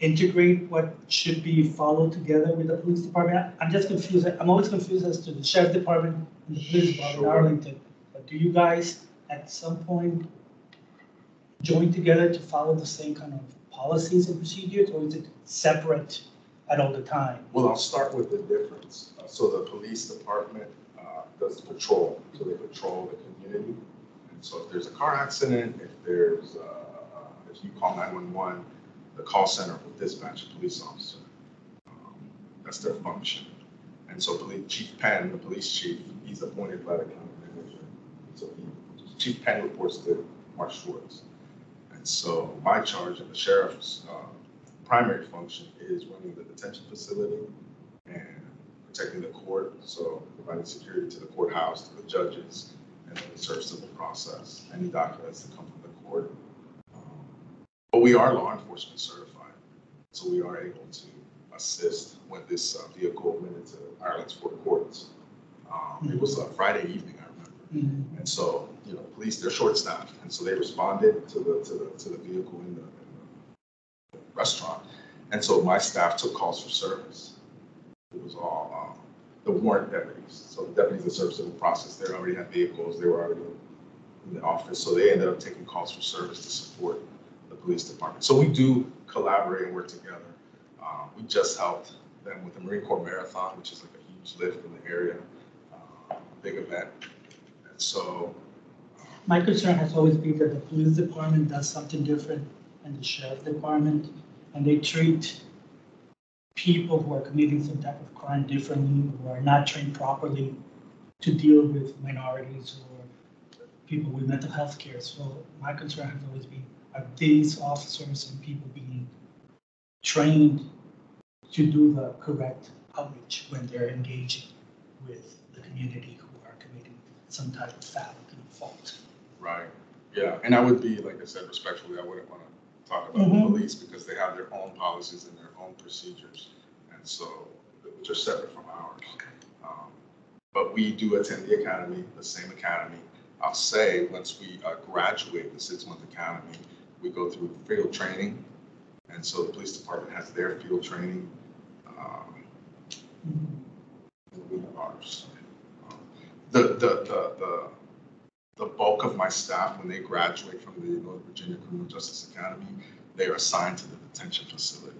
integrate what should be followed together with the police department? I'm just confused. I'm always confused as to the sheriff department and the police department in Arlington. But do you guys at some point join together to follow the same kind of policies and procedures, or is it separate at all the time? well, I'll start with the difference. So the police department does patrol. So they patrol the community. And so if there's a car accident, if you call 911, the call center will dispatch a police officer. That's their function. And so Chief Penn, the police chief, he's appointed by the county manager. So Chief Penn reports to Mark Schwartz. And so my charge of the sheriff's primary function is running the detention facility and protecting the court. So providing security to the courthouse, to the judges, and then the serve civil process, any documents that come from the court. But we are law enforcement certified, so we are able to assist when this vehicle went into Ireland's Fort Courts. It was a Friday evening, I remember. Mm-hmm. And so, you know, police, they're short-staffed, and so they responded to the vehicle in the restaurant. And so my staff took calls for service. It was all the warrant deputies. So the deputies that serve civil process, they already had vehicles, they were already in the office, so they ended up taking calls for service to support the police department. So we do collaborate and work together. We just helped them with the Marine Corps Marathon, which is like a huge lift in the area, big event. And so My concern has always been that the police department does something different than the sheriff department, and they treat people who are committing some type of crime differently, who are not trained properly to deal with minorities or people with mental health care. So my concern has always been, are these officers and people being trained to do the correct outreach when they're engaging with the community who are committing some type of fault? right, yeah, and I would be, like I said, respectfully, I wouldn't want to talk about the police because they have their own policies and their own procedures, and so which are separate from ours. But we do attend the academy, the same academy. I'll say once we graduate the 6-month academy, we go through field training, and so the police department has their field training. We have ours. The bulk of my staff, when they graduate from the Northern Virginia Criminal Justice Academy, they are assigned to the detention facility.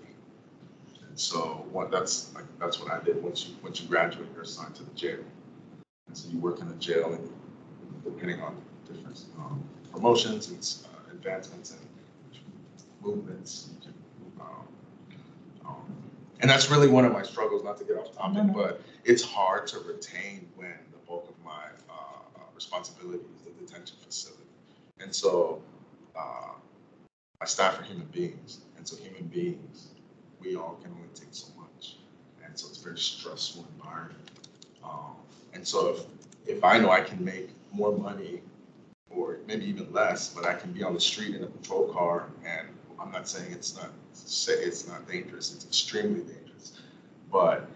And so that's what I did. Once you graduate, you're assigned to the jail. And so you work in the jail, and depending on different promotions and advancements and movements, you can and that's really one of my struggles, not to get off topic, but it's hard to retain when the bulk of my responsibility is the detention facility. And so my staff are human beings. And so human beings, we all can only take so much. And so it's a very stressful environment. And so if I know I can make more money or maybe even less, but I can be on the street in a patrol car, and I'm not saying it's not dangerous, it's extremely dangerous, but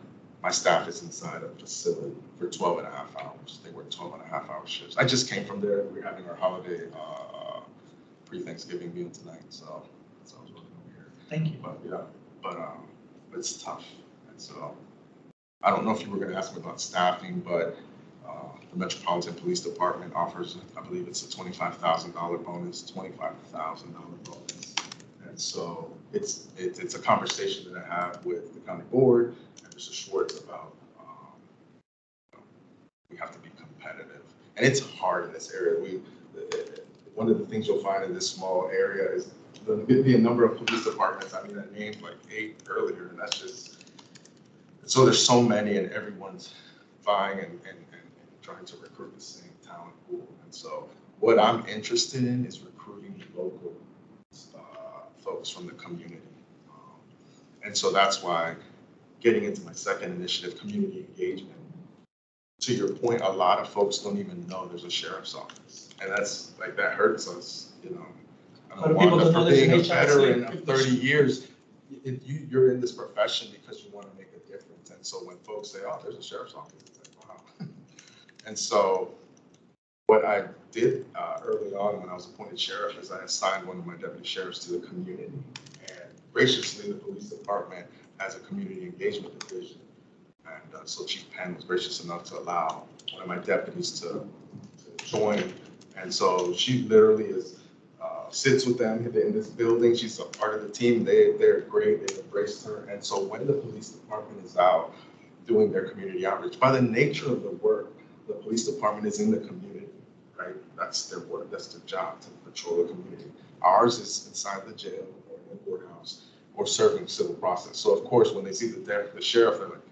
my staff is inside a facility for 12 and a half hours. They work 12 and a half hour shifts. I just came from there. We're having our holiday pre-Thanksgiving meal tonight, so I was working over here. Thank you. But yeah, but it's tough. And so I don't know if you were going to ask me about staffing, but the Metropolitan Police Department offers, I believe it's a $25,000 bonus, $25,000 bonus. And so it's a conversation that I have with the county board and Mr. Schwartz about we have to be competitive. And it's hard in this area. One of the things you'll find in this small area is the number of police departments. I mean, I named like 8 earlier, and that's just, so there's so many, and everyone's vying and trying to recruit the same talent pool. And so what I'm interested in is recruiting local folks from the community. And so that's why getting into my second initiative, community engagement, to your point, a lot of folks don't even know there's a sheriff's office. And that's like, that hurts us, you know. I'm Wanda, for being a veteran of 30 years, you're in this profession because you want to make a difference. And so when folks say, oh, there's a sheriff's office, it's like, wow. And so what I did early on when I was appointed sheriff is I assigned one of my deputy sheriffs to the community. And graciously, the police department has a community engagement division. And so Chief Penn was gracious enough to allow one of my deputies to join. And so she literally sits with them in this building. She's a part of the team. They're great. They embraced her. And so when the police department is out doing their community outreach, by the nature of the work, the police department is in the community, right? That's their work. That's their job, to patrol the community. Ours is inside the jail or in the courthouse or serving civil process. So of course, when they see the sheriff, they're like,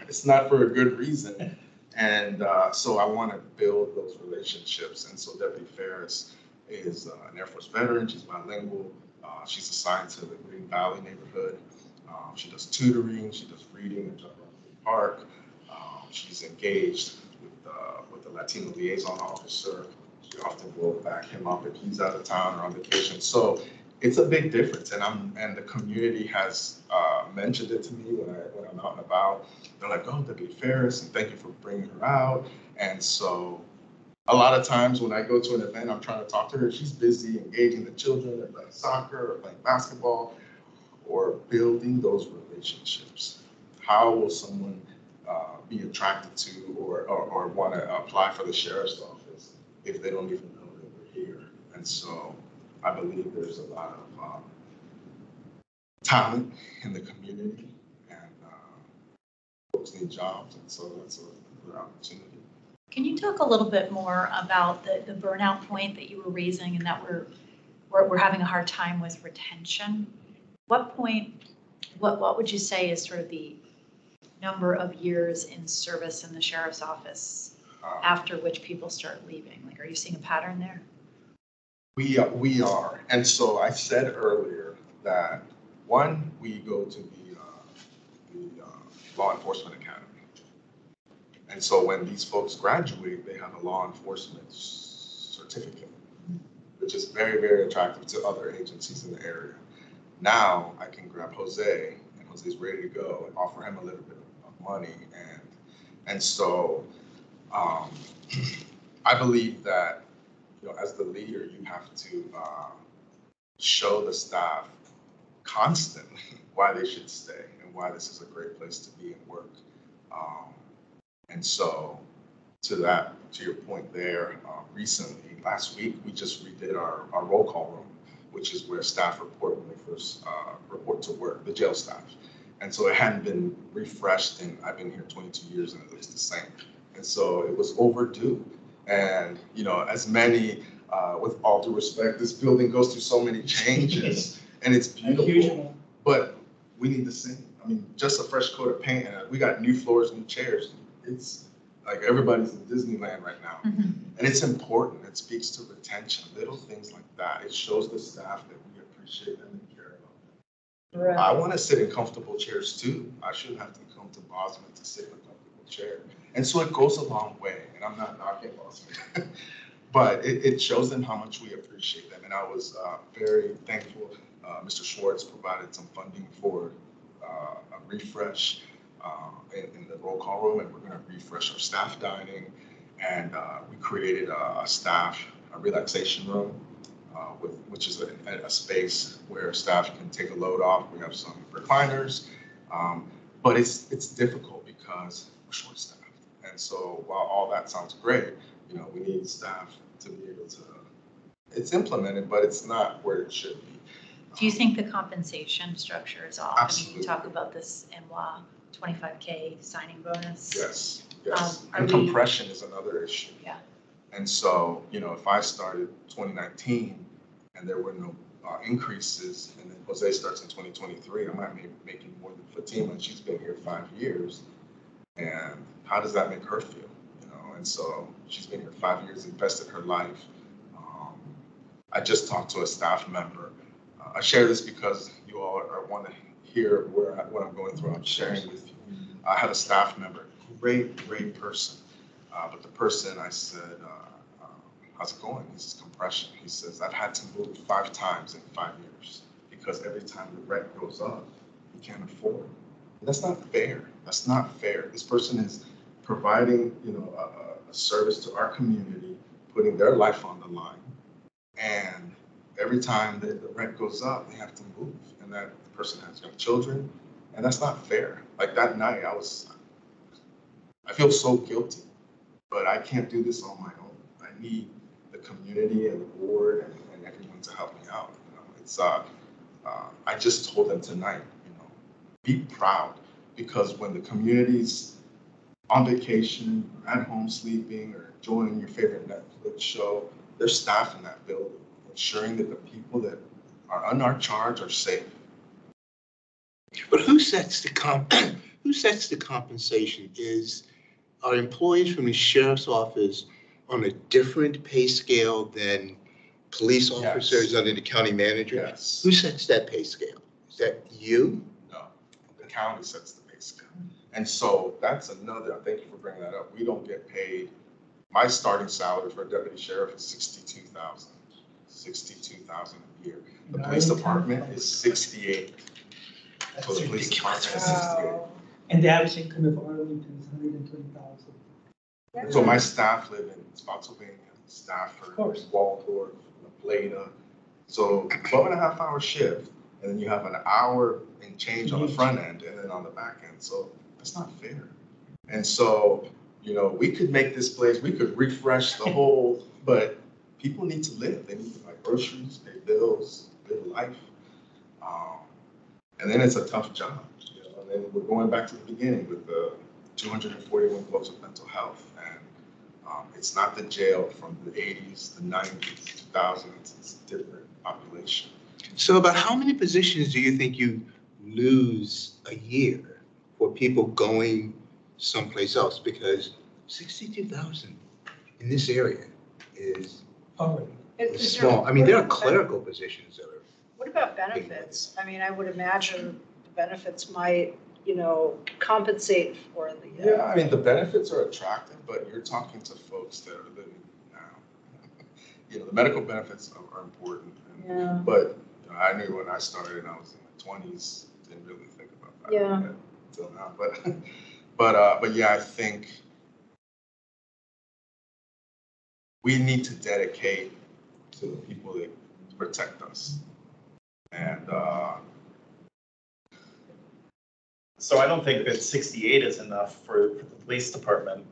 it's not for a good reason. And so I want to build those relationships. And so Deputy Ferris is an Air Force veteran. She's bilingual. She's assigned to the Green Valley neighborhood. She does tutoring. She does reading at John Park. She's engaged with the Latino liaison officer. She often will back him up if he's out of town or on vacation. So it's a big difference. And the community has mentioned it to me when I'm out and about. They're like, oh, Deputy Ferris, and thank you for bringing her out. And so a lot of times when I go to an event, I'm trying to talk to her. She's busy engaging the children. They're playing soccer or playing basketball or building those relationships. How will someone be attracted to or want to apply for the sheriff's office if they don't even know that we're here? And so I believe there's a lot of talent in the community, and folks need jobs, and so that's a good opportunity. Can you talk a little bit more about the burnout point that you were raising, and that we're having a hard time with retention? What would you say is sort of the number of years in service in the sheriff's office after which people start leaving? Like, are you seeing a pattern there? We are, and so I said earlier that one, we go to the law enforcement academy. And so when these folks graduate, they have a law enforcement certificate, which is very, very attractive to other agencies in the area. Now I can grab Jose, and Jose's ready to go, and offer him a little bit of money. And so I believe that, as the leader, you have to show the staff constantly why they should stay and why this is a great place to be and work. And so to your point there, recently, last week, we just redid our roll call room, which is where staff report when they first report to work, the jail staff. And so it hadn't been refreshed, and I've been here 22 years and it looks the same. And so it was overdue. And, as many, with all due respect, this building goes through so many changes and it's beautiful, but we need the same. I mean, just a fresh coat of paint, and we got new floors, new chairs. It's like everybody's in Disneyland right now. And it's important. It speaks to retention, little things like that. It shows the staff that we appreciate them and care about them. Right. I want to sit in comfortable chairs too. I shouldn't have to come to Bosman to sit in a comfortable chair. And so it goes a long way, and I'm not knocking Bosman, but it shows them how much we appreciate them. And I was very thankful. Mr. Schwartz provided some funding for a refresh in the roll call room, and we're going to refresh our staff dining. And we created a relaxation room, which is a space where staff can take a load off. We have some recliners, but it's difficult because we're short-staffed. And so while all that sounds great, we need staff to be able to, it's implemented, but it's not where it should be. Do you think the compensation structure is off? Absolutely. I mean, you talk about this MWA 25K signing bonus. Yes. We- And compression is another issue. Yeah. And so, if I started 2019 and there were no increases, and then Jose starts in 2023, I might be making more than Fatima, and she's been here 5 years. And how does that make her feel? And so she's been here 5 years, invested her life. I just talked to a staff member. I share this because you all want to hear what I'm going through. I'm sharing with you. I had a staff member, great person. But the person, I said, how's it going? He says, compression. He says, I've had to move 5 times in 5 years because every time the rent goes up, you can't afford it. That's not fair. That's not fair. This person is providing, a service to our community, putting their life on the line. And every time that the rent goes up, they have to move. And that person has young children. And that's not fair. Like that night, I feel so guilty, but I can't do this on my own. I need the community and the board and everyone to help me out. I just told them tonight, be proud, because when the community's on vacation, or at home sleeping, or enjoying your favorite Netflix show, there's staff in that building, ensuring that the people that are under our charge are safe. But who sets the compensation? Are employees from the sheriff's office on a different pay scale than police officers under the county manager? Yes. Who sets that pay scale? Is that you? No, the county sets the pay scale. And so that's another, thank you for bringing that up. We don't get paid. My starting salary for a deputy sheriff is $62,000 a year. The police department is 68. So the police department is 68. And the average income of Arlington is 120,000. So my staff live in Spotsylvania, Stafford, Waldorf, La Plata. So 12.5-hour shift, and then you have an hour and change on the front end and then on the back end. So that's not fair. And so, we could make this place, we could refresh the whole, but people need to live. They need to buy groceries, pay bills, live life. And then it's a tough job. And then we're going back to the beginning with the 241 gloves of mental health. And it's not the jail from the 80s, the 90s, 2000s. It's a different population. So about how many positions do you think you lose a year for people going someplace else? Because 62,000 in this area is small. I mean, there are clerical positions that are. What about benefits? I mean, I would imagine the benefits might, compensate for the. Yeah, I mean, the benefits are attractive, but you're talking to folks that are living now. the medical benefits are important. Yeah. But I knew when I started and I was in my 20s, didn't really think about that Yeah. until now. But yeah, I think we need to dedicate to the people that protect us. And So I don't think that 68 is enough for the police department,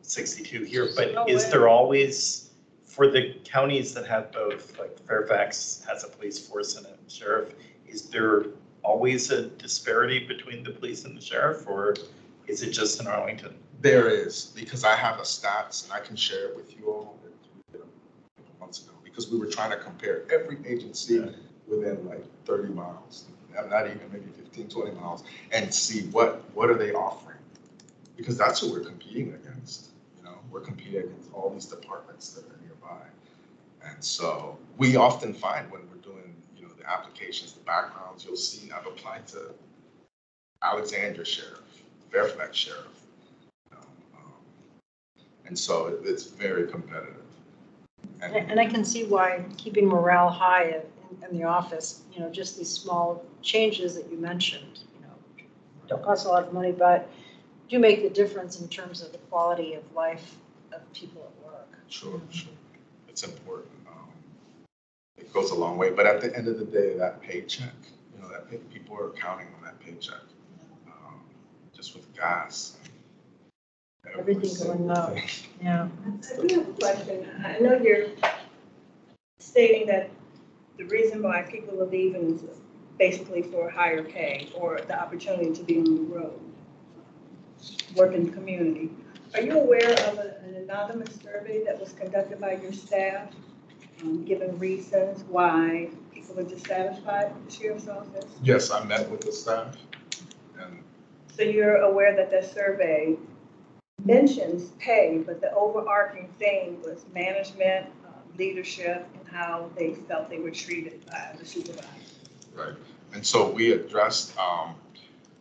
62 here, but No is way. there always, for the counties that have both, like Fairfax has a police force and a sheriff, is there always a disparity between the police and the sheriff, or is it just in Arlington? there is, because I have the stats and I can share it with you all that we did a couple months ago, because we were trying to compare every agency within like 30 miles, not even maybe 15, 20 miles, and see what are they offering? Because that's who we're competing against. We're competing against all these departments that are nearby. And so we often find when we're doing, the applications, the backgrounds, you'll see I've applied to Alexandria Sheriff, Fairfax Sheriff. And so it's very competitive. And I can see why keeping morale high in the office, just these small changes that you mentioned, don't cost a lot of money, but do make the difference in terms of the quality of life of people at work. Sure. It's important. It goes a long way, but at the end of the day, that paycheck, people are counting on that paycheck, just with gas. Everything going up. Yeah. I do have a question. I know you're stating that the reason why people are leaving is basically for higher pay or the opportunity to be on the road, work in the community. Are you aware of an anonymous survey that was conducted by your staff, giving reasons why people are dissatisfied with the sheriff's office? Yes, I met with the staff. And So you're aware that that survey mentions pay, but the overarching thing was management, leadership, and how they felt they were treated by the supervisor. right. And so we addressed,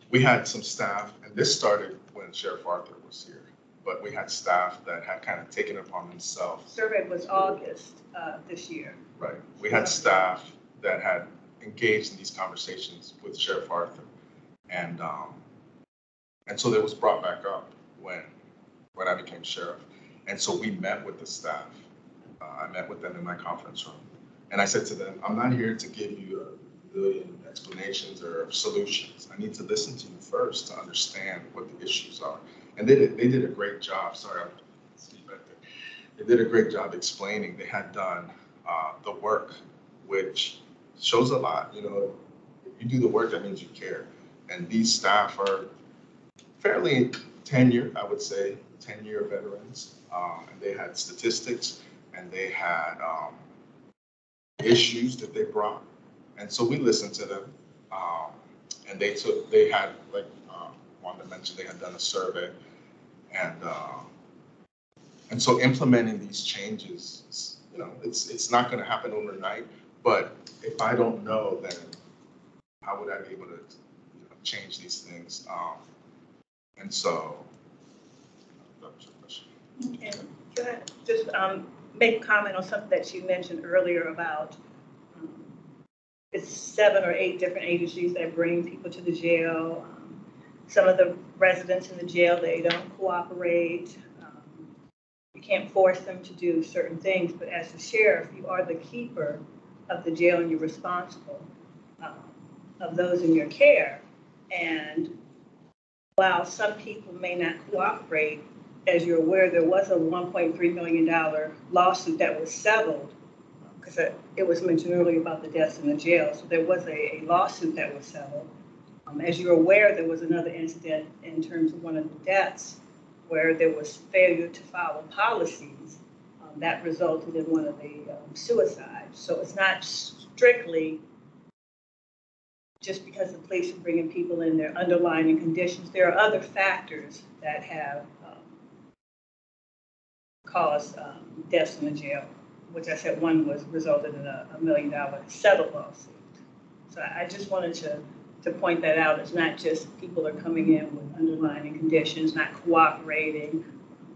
we had some staff, and this started when Sheriff Arthur was here, but we had staff that had kind of taken it upon themselves. Survey was August this year. Right. We had staff that had engaged in these conversations with Sheriff Arthur. And so it was brought back up when I became sheriff. And so we met with the staff. I met with them in my conference room. And I said to them, I'm not here to give you a million explanations or solutions. I need to listen to you first to understand what the issues are. And they did a great job. Sorry, I'm speaking back there. They did a great job explaining. They had done the work, which shows a lot. If you do the work, that means you care. And these staff are fairly tenured, I would say, 10-year veterans. And they had statistics and they had issues that they brought. And so we listened to them. And they had, like Wanda mentioned, they had done a survey. And so implementing these changes, it's not going to happen overnight. But if I don't know, then how would I be able to change these things? And so that was your question. Okay. Can I just make a comment on something that you mentioned earlier about it's 7 or 8 different agencies that bring people to the jail. Some of the residents in the jail, they don't cooperate. You can't force them to do certain things, but as the sheriff, you are the keeper of the jail and you're responsible of those in your care. And while some people may not cooperate, as you're aware, there was a $1.3 million lawsuit that was settled, because it was mentioned earlier about the deaths in the jail. So there was a lawsuit that was settled. As you're aware, there was another incident in terms of one of the deaths where there was failure to follow policies that resulted in one of the suicides. So it's not strictly just because the police are bringing people in, their underlying conditions. There are other factors that have caused deaths in the jail, which I said one was resulted in a $1 million settled lawsuit. So I just wanted to point that out. It's not just people are coming in with underlying conditions, not cooperating,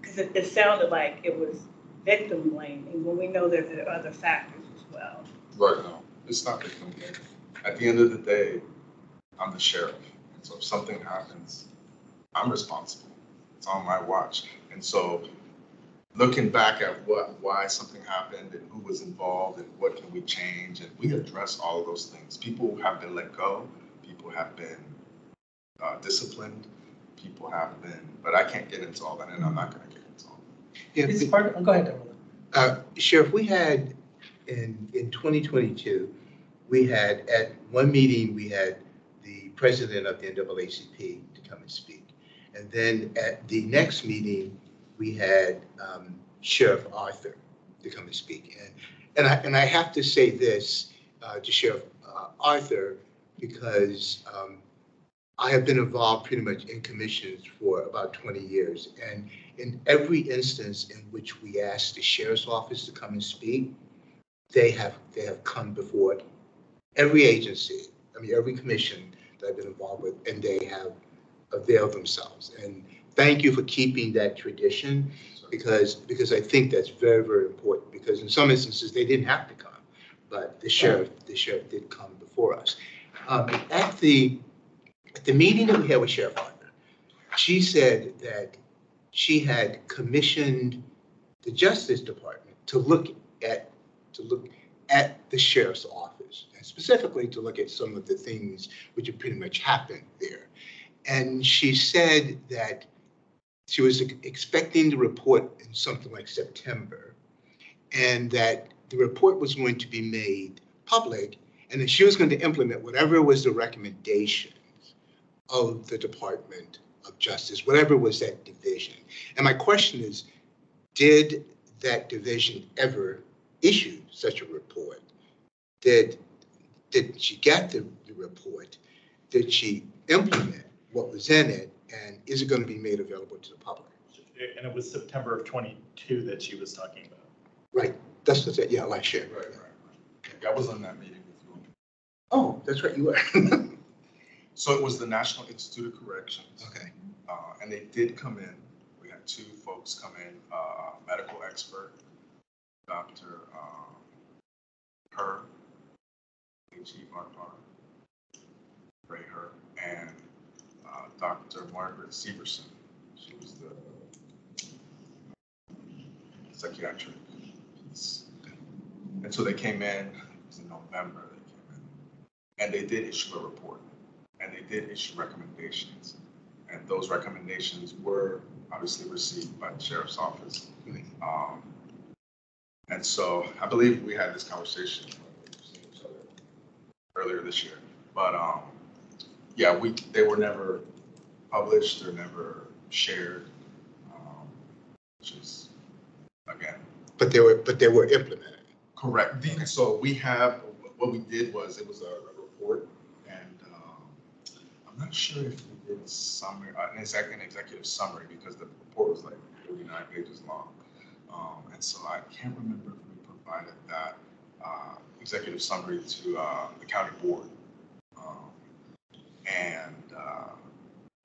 because it sounded like it was victim blaming when we know that there are other factors as well. Right, no, it's not victim blaming. At the end of the day, I'm the sheriff. And so if something happens, I'm responsible. It's on my watch. And so looking back at why something happened and who was involved and what can we change, and we address all of those things. People have been let go. People have been disciplined. People have been, but I can't get into all that, and I'm not going to get into all that. Yeah, It's part, go ahead, Darrell. Sheriff, we had in 2022, we had at one meeting, we had the president of the NAACP to come and speak. And then at the next meeting, we had Sheriff Arthur to come and speak. And I have to say this to Sheriff Arthur, because I have been involved pretty much in commissions for about 20 years. And in every instance in which we asked the sheriff's office to come and speak, they have come before every agency, I mean, every commission that I've been involved with, and they have availed themselves. And thank you for keeping that tradition, because I think that's very, very important, because in some instances they didn't have to come, but the sheriff did come before us. At the meeting that we had with Sheriff Arthur, she said that she had commissioned the Justice Department to look at the sheriff's office, and specifically to look at some of the things which have pretty much happened there. And she said that she was expecting the report in something like September, and that the report was going to be made public, and that she was going to implement whatever was the recommendations of the Department of Justice, whatever was that division. And my question is, did that division ever issue such a report? Did she get the report? Did she implement what was in it? And is it going to be made available to the public? And it was September of 22 that she was talking about. Right. That's what it, yeah, last year. Right. I was on that meeting with you. Oh, that's right, you were. So it was the National Institute of Corrections. Okay. And they did come in. We had two folks come in, medical expert, Dr. Her, H.E. Barbar, Ray Her, and Dr. Margaret Severson. She was the psychiatric piece. And so they came in, it was in November they came in, and they did issue a report, and they did issue recommendations. And those recommendations were obviously received by the sheriff's office. And so I believe we had this conversation earlier this year, but yeah, they were never published or never shared, which is, again. But they were implemented. Correct. So we have, what we did was, it was a report, and I'm not sure if we did a summary, an executive summary, because the report was like 49 pages long. And so I can't remember if we provided that executive summary to the county board.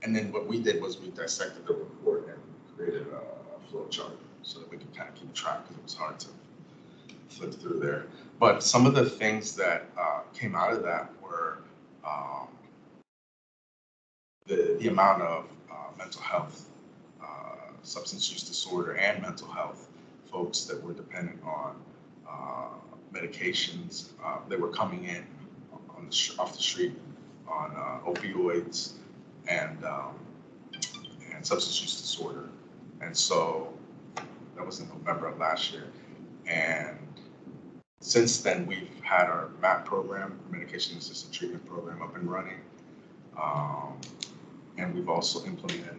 And then what we did was we dissected the report and created a flow chart so that we could kind of keep track, because it was hard to flip through there. But some of the things that came out of that were the amount of mental health, substance use disorder, and mental health folks that were dependent on medications. They were coming in off the street on opioids and substance use disorder. And so that was in November of last year. And since then, we've had our MAP program, medication assisted treatment program, up and running. And we've also implemented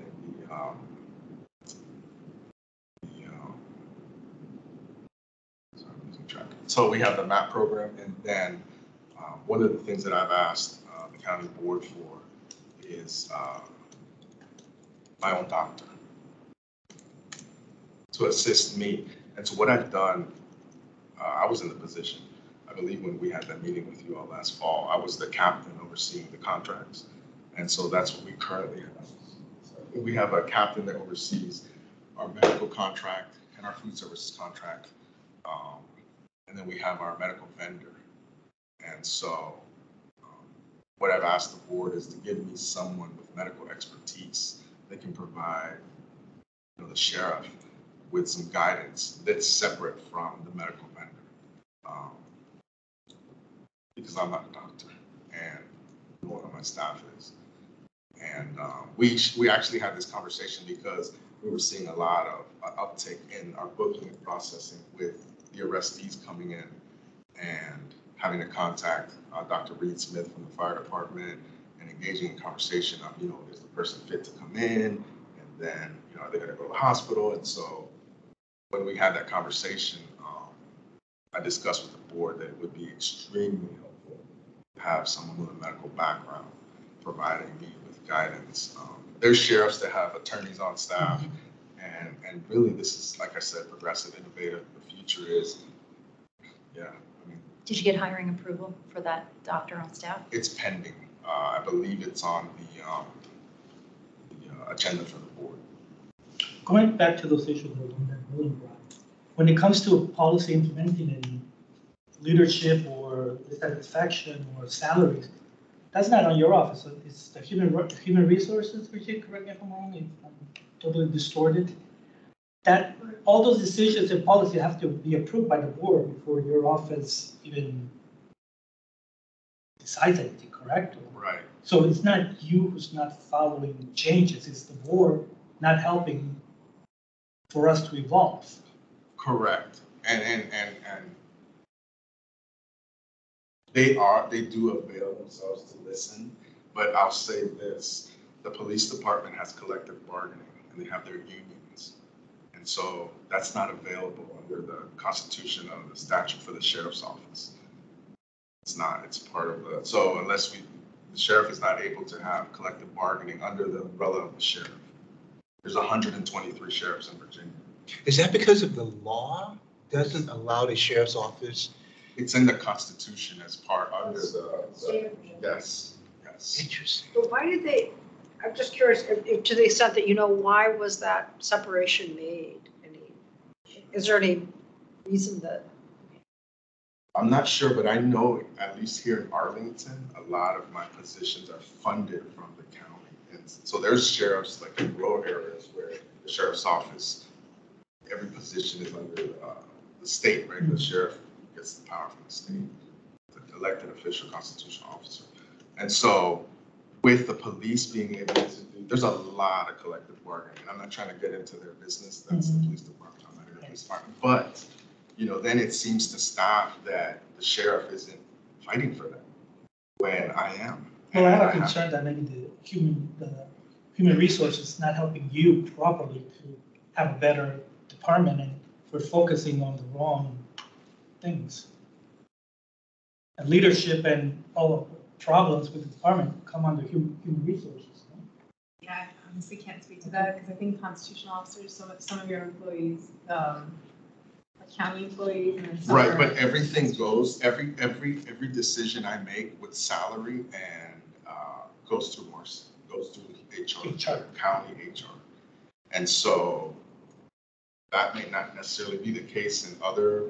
so we have the MAP program, and then one of the things that I've asked the county board for is my own doctor to assist me. And so what I've done, I was in the position, I believe when we had that meeting with you all last fall, I was the captain overseeing the contracts. And so that's what we currently have. We have a captain that oversees our medical contract and our food services contract. And then we have our medical vendor. And so what I've asked the board is to give me someone with medical expertise that can provide, you know, the sheriff with some guidance that's separate from the medical vendor. Because I'm not a doctor and one of my staff is. And we actually had this conversation because we were seeing a lot of uptick in our booking and processing with the arrestees coming in and having to contact Dr. Reed Smith from the fire department and engaging in conversation of, you know, is the person fit to come in? And then, you know, are they gonna go to the hospital? And so when we had that conversation, I discussed with the board that it would be extremely helpful to have someone with a medical background providing me with guidance. There's sheriffs that have attorneys on staff, and really this is, like I said, progressive, innovative. The future is, yeah. I mean, Did you get hiring approval for that doctor on staff? it's pending. I believe it's on the agenda for the board. Going back to those issues that Roland brought, when it comes to policy implementing in leadership or satisfaction or salaries, that's not on your office. It's the human resources, Richard, correct me if I'm wrong, if I'm totally distorted. That all those decisions and policy have to be approved by the board before your office even decides anything, correct? Right. So it's not you who's not following changes, it's the board not helping for us to evolve. Correct. And they do avail themselves to listen, but I'll say this, the police department has collective bargaining and they have their unions. And so that's not available under the Constitution of the statute for the sheriff's office. It's not, it's part of the, so unless the sheriff is not able to have collective bargaining under the umbrella of the sheriff. There's 123 sheriffs in Virginia. Is that because of the law doesn't allow the sheriff's office? It's in the Constitution as part under the yes. Interesting. But why did they, I'm just curious, to the extent that you know, why was that separation made? Is there any reason that? I'm not sure, but I know at least here in Arlington, a lot of my positions are funded from the county. And so there's sheriffs like in rural areas where the sheriff's office, every position is under the state, right? The sheriff gets the power from the state, the elected official, constitutional officer. And so with the police being able to do, there's a lot of collective bargaining. I'm not trying to get into their business. That's the police department. I'm not in the police department. But, you know, then it seems to staff that the sheriff isn't fighting for them when I am. Well, I have a concern that maybe the human resources not helping you properly to have a better department, and we're focusing on the wrong things. And leadership and all of the problems with the department come under human resources. No? Yeah, I honestly can't speak to that because I think constitutional officers, some of your employees, county employees, and then some Right, are- but everything goes, every decision I make with salary and goes through HR, county HR. And so that may not necessarily be the case in other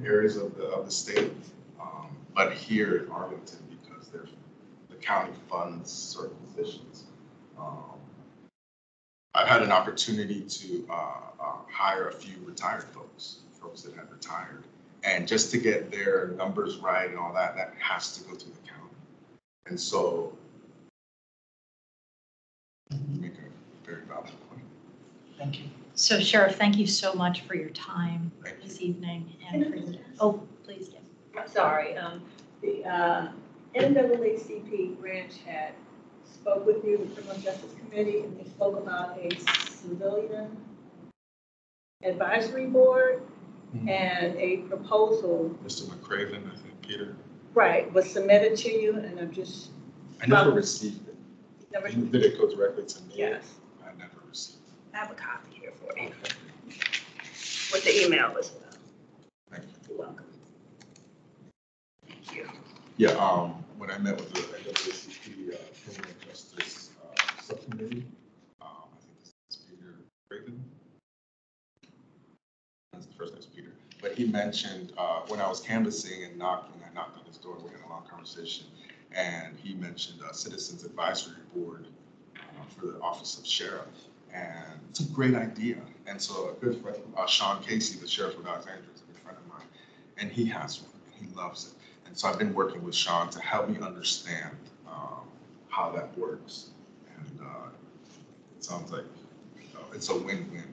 areas of the state, but here in Arlington, because the county funds certain positions. I've had an opportunity to hire a few retired folks that have retired. And just to get their numbers right and all that, that has to go to the county. And so you make a very valid point. Thank you. So Sheriff, thank you so much for your time Thank you. this evening and for your, oh, please, Kim. I'm sorry, the NAACP branch had spoke with you, the Criminal Justice Committee, and they spoke about a civilian advisory board and a proposal. Mr. McCraven, I think, Peter. Right, was submitted to you, and I'm just. I never received it. Never, Did it go directly to me? yes, I never received it. I have a copy here for you, with the email as well. Thank you. You're welcome. Thank you. Yeah, when I met with the NAACP Criminal Justice Subcommittee, I think it's Peter Craven. he mentioned, when I was canvassing and knocking, I knocked on his door, we had a long conversation, and he mentioned Citizens Advisory Board for the Office of Sheriff. And it's a great idea. And so a good friend, Sean Casey, the sheriff of Alexandria, is a good friend of mine, and he has one, and he loves it. And so I've been working with Sean to help me understand how that works. And it sounds like it's a win-win.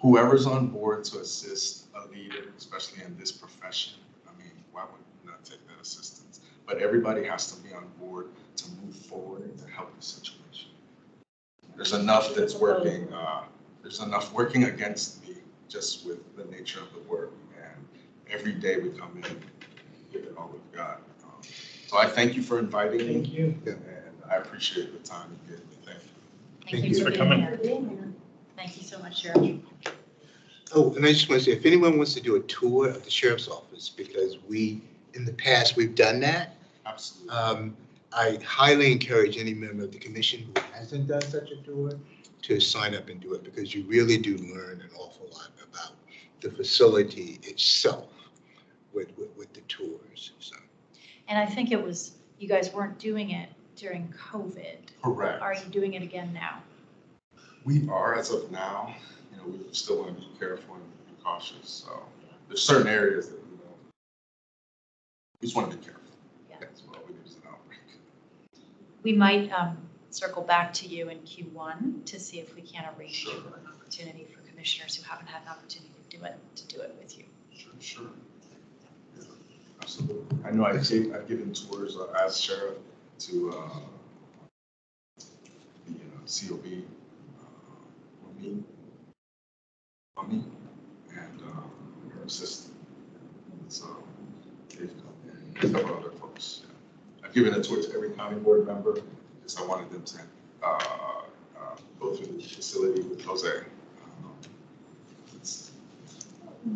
Whoever's on board to assist a leader, especially in this profession, I mean, why would you not take that assistance? But everybody has to be on board to move forward and to help the situation. There's enough that's working. There's enough working against me just with the nature of the work. And every day we come in and give it all we've got. So I thank you for inviting me. Thank you. And I appreciate the time you gave me. Thank you. Thank you for being here. Thank you so much, Sheriff. Oh, and I just want to say, if anyone wants to do a tour of the sheriff's office, because in the past, we've done that. Absolutely. I highly encourage any member of the commission who hasn't done such a tour to sign up and do it, because you really do learn an awful lot about the facility itself with the tours. So. And I think it was, you guys weren't doing it during COVID. Correct. Are you doing it again now? We are, as of now. You know, we still want to be careful and be cautious. So there's certain areas that we just want to be careful. Yeah. That's what we there's an outbreak. We might circle back to you in Q1 to see if we can arrange Sure. an opportunity for commissioners who haven't had an opportunity to do it with you. Sure. Yeah, absolutely. I know I've given tours as sheriff to the COB, me, and her assistant. So they've come in, a couple other folks. Yeah. I've given a tour to every county board member because I wanted them to go through the facility with Jose.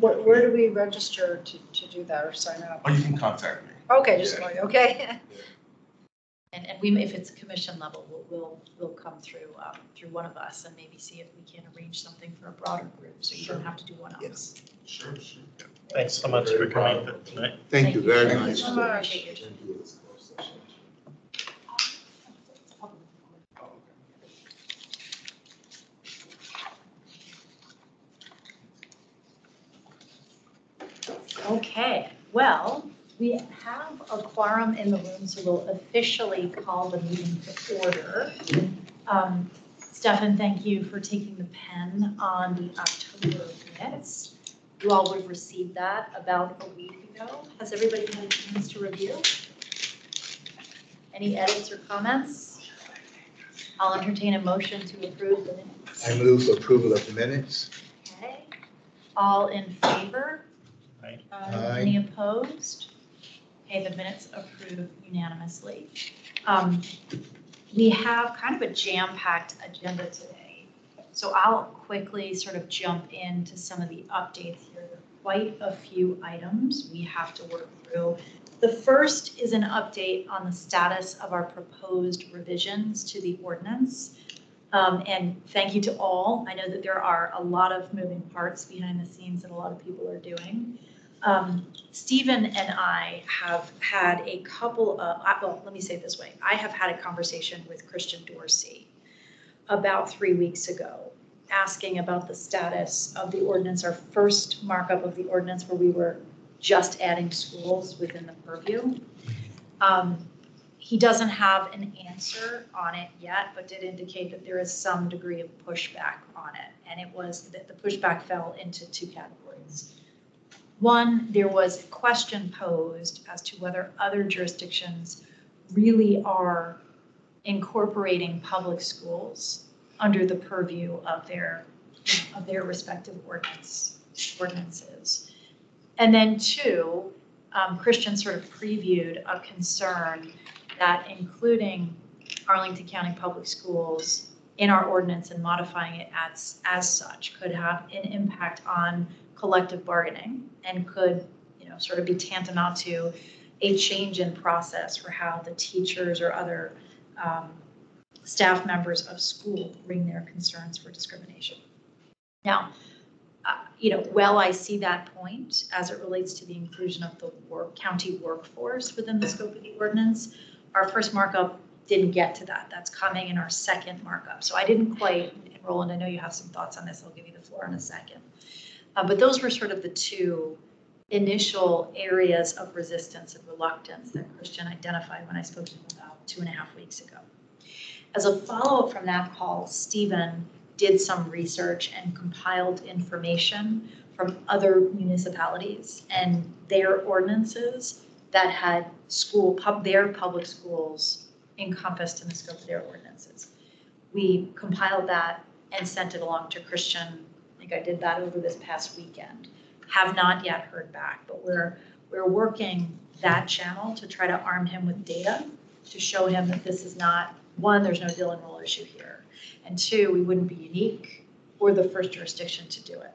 Where do we register to do that or sign up? Oh, you can contact me. Okay, just Yeah. going, okay. And we, if it's commission level, we'll come through one of us and maybe see if we can arrange something for a broader group, so you don't have to do one of us. Yes. Sure. Thanks so much for coming tonight. Thank you very Thank you much. so much. Appreciate your time. Thank you. Okay, well, we have a quorum in the room, so we'll officially call the meeting to order. Stefan, thank you for taking the pen on the October minutes. You all would have received that about a week ago. Has everybody had a chance to review? Any edits or comments? I'll entertain a motion to approve the minutes. I move for approval of the minutes. Okay, all in favor? Aye. Aye. Any opposed? Okay, the minutes approved unanimously. We have kind of a jam-packed agenda today. So I'll quickly sort of jump into some of the updates here. There are quite a few items we have to work through. The first is an update on the status of our proposed revisions to the ordinance. And thank you to all. I know that there are a lot of moving parts behind the scenes that a lot of people are doing. Stephen and I have had a couple of, well, let me say it this way. I have had a conversation with Christian Dorsey about 3 weeks ago, asking about the status of the ordinance, our first markup of the ordinance where we were just adding schools within the purview. He doesn't have an answer on it yet, but did indicate that there is some degree of pushback on it. And it was that the pushback fell into two categories. One, there was a question posed as to whether other jurisdictions really are incorporating public schools under the purview of their respective ordinances. And then two, Christian sort of previewed a concern that including Arlington County Public Schools in our ordinance and modifying it as such could have an impact on collective bargaining and could, sort of be tantamount to a change in process for how the teachers or other staff members of school bring their concerns for discrimination. Now, While I see that point as it relates to the inclusion of the county workforce within the scope of the ordinance, our first markup didn't get to that. That's coming in our second markup. So I didn't quite, and Roland, I know you have some thoughts on this. I'll give you the floor in a second. But those were sort of the two initial areas of resistance and reluctance that Christian identified when I spoke to him about 2.5 weeks ago. As a follow-up from that call, Stephen did some research and compiled information from other municipalities and their ordinances that had their public schools encompassed in the scope of their ordinances. We compiled that and sent it along to Christian. I think I did that over this past weekend. Have not yet heard back, but we're working that channel to try to arm him with data to show him that this is not, one, there's no Dillon rule issue here, and two, we wouldn't be unique or the first jurisdiction to do it.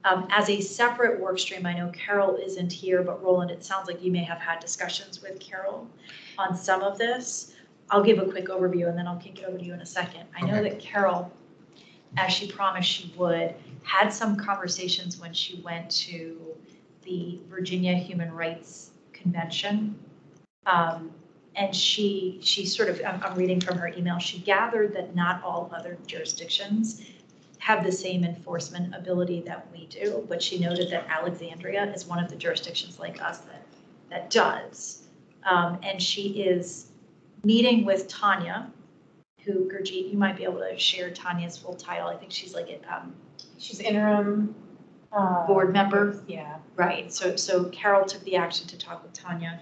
As a separate work stream, I know Carol isn't here, but Roland, it sounds like you may have had discussions with Carol on some of this. I'll give a quick overview and then I'll kick it over to you in a second. I know that Carol, as she promised she would, had some conversations when she went to the Virginia Human Rights Convention. And she sort of, I'm reading from her email, she gathered that not all other jurisdictions have the same enforcement ability that we do, but she noted that Alexandria is one of the jurisdictions like us that does. And she is meeting with Tanya, who, Gurjeet, you might be able to share Tanya's full title. I think she's like She's interim. Board member. Yeah. Right, so Carol took the action to talk with Tanya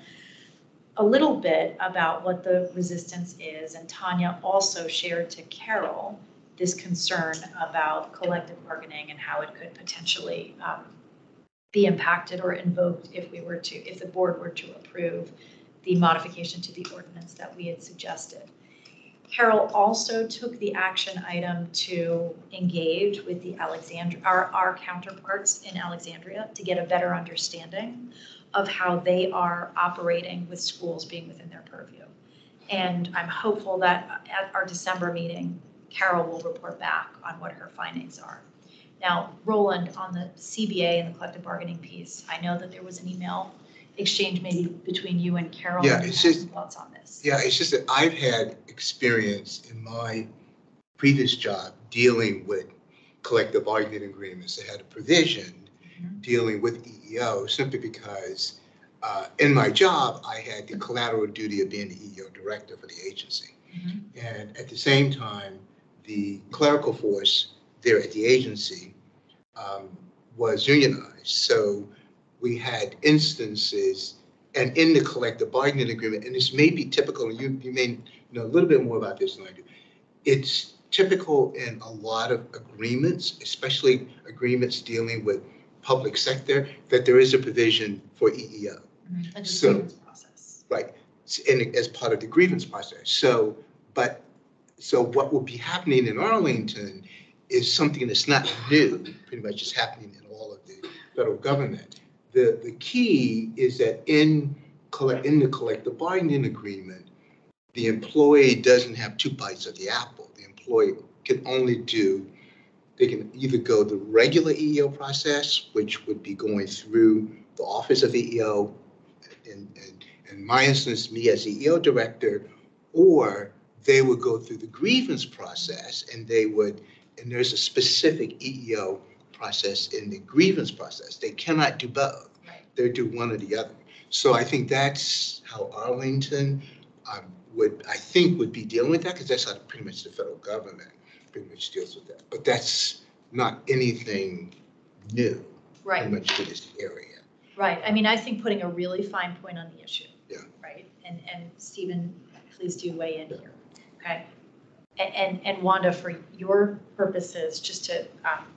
a little bit about what the resistance is, and Tanya also shared to Carol this concern about collective bargaining and how it could potentially be impacted or invoked if the board were to approve the modification to the ordinance that we had suggested. Carol also took the action item to engage with the our counterparts in Alexandria to get a better understanding of how they are operating with schools being within their purview. And I'm hopeful that at our December meeting, Carol will report back on what her findings are. Now, Roland, on the CBA and the collective bargaining piece, I know that there was an email exchange maybe between you and Carol. Yeah, and it's you have just- some thoughts on this. Yeah, it's just that I've had experience in my previous job dealing with collective bargaining agreements that had a provision dealing with EEO simply because in my job, I had the collateral duty of being the EEO director for the agency. And at the same time, the clerical force there at the agency was unionized. So we had instances, and in the collective bargaining agreement, and this may be typical, and you may know a little bit more about this than I do. It's typical in a lot of agreements, especially agreements dealing with public sector, that there is a provision for EEO. Like a So- grievance process. Right, and as part of the grievance process. So what will be happening in Arlington is something that's not new, pretty much is happening in all of the federal government. The key is that in the collective bargaining agreement, the employee doesn't have two bites of the apple. The employee can only they can either go the regular EEO process, which would be going through the Office of EEO, in my instance, me as EEO director, or they would go through the grievance process and there's a specific EEO process in the grievance process. They cannot do both. Right. They do one or the other. So I think that's how Arlington would be dealing with that, because that's how pretty much the federal government pretty much deals with that. But that's not anything new, Right. pretty much to this area. Right, I mean, I think putting a really fine point on the issue. Yeah. Right, and Stephen, please do weigh in here, okay? And Wanda, for your purposes, just to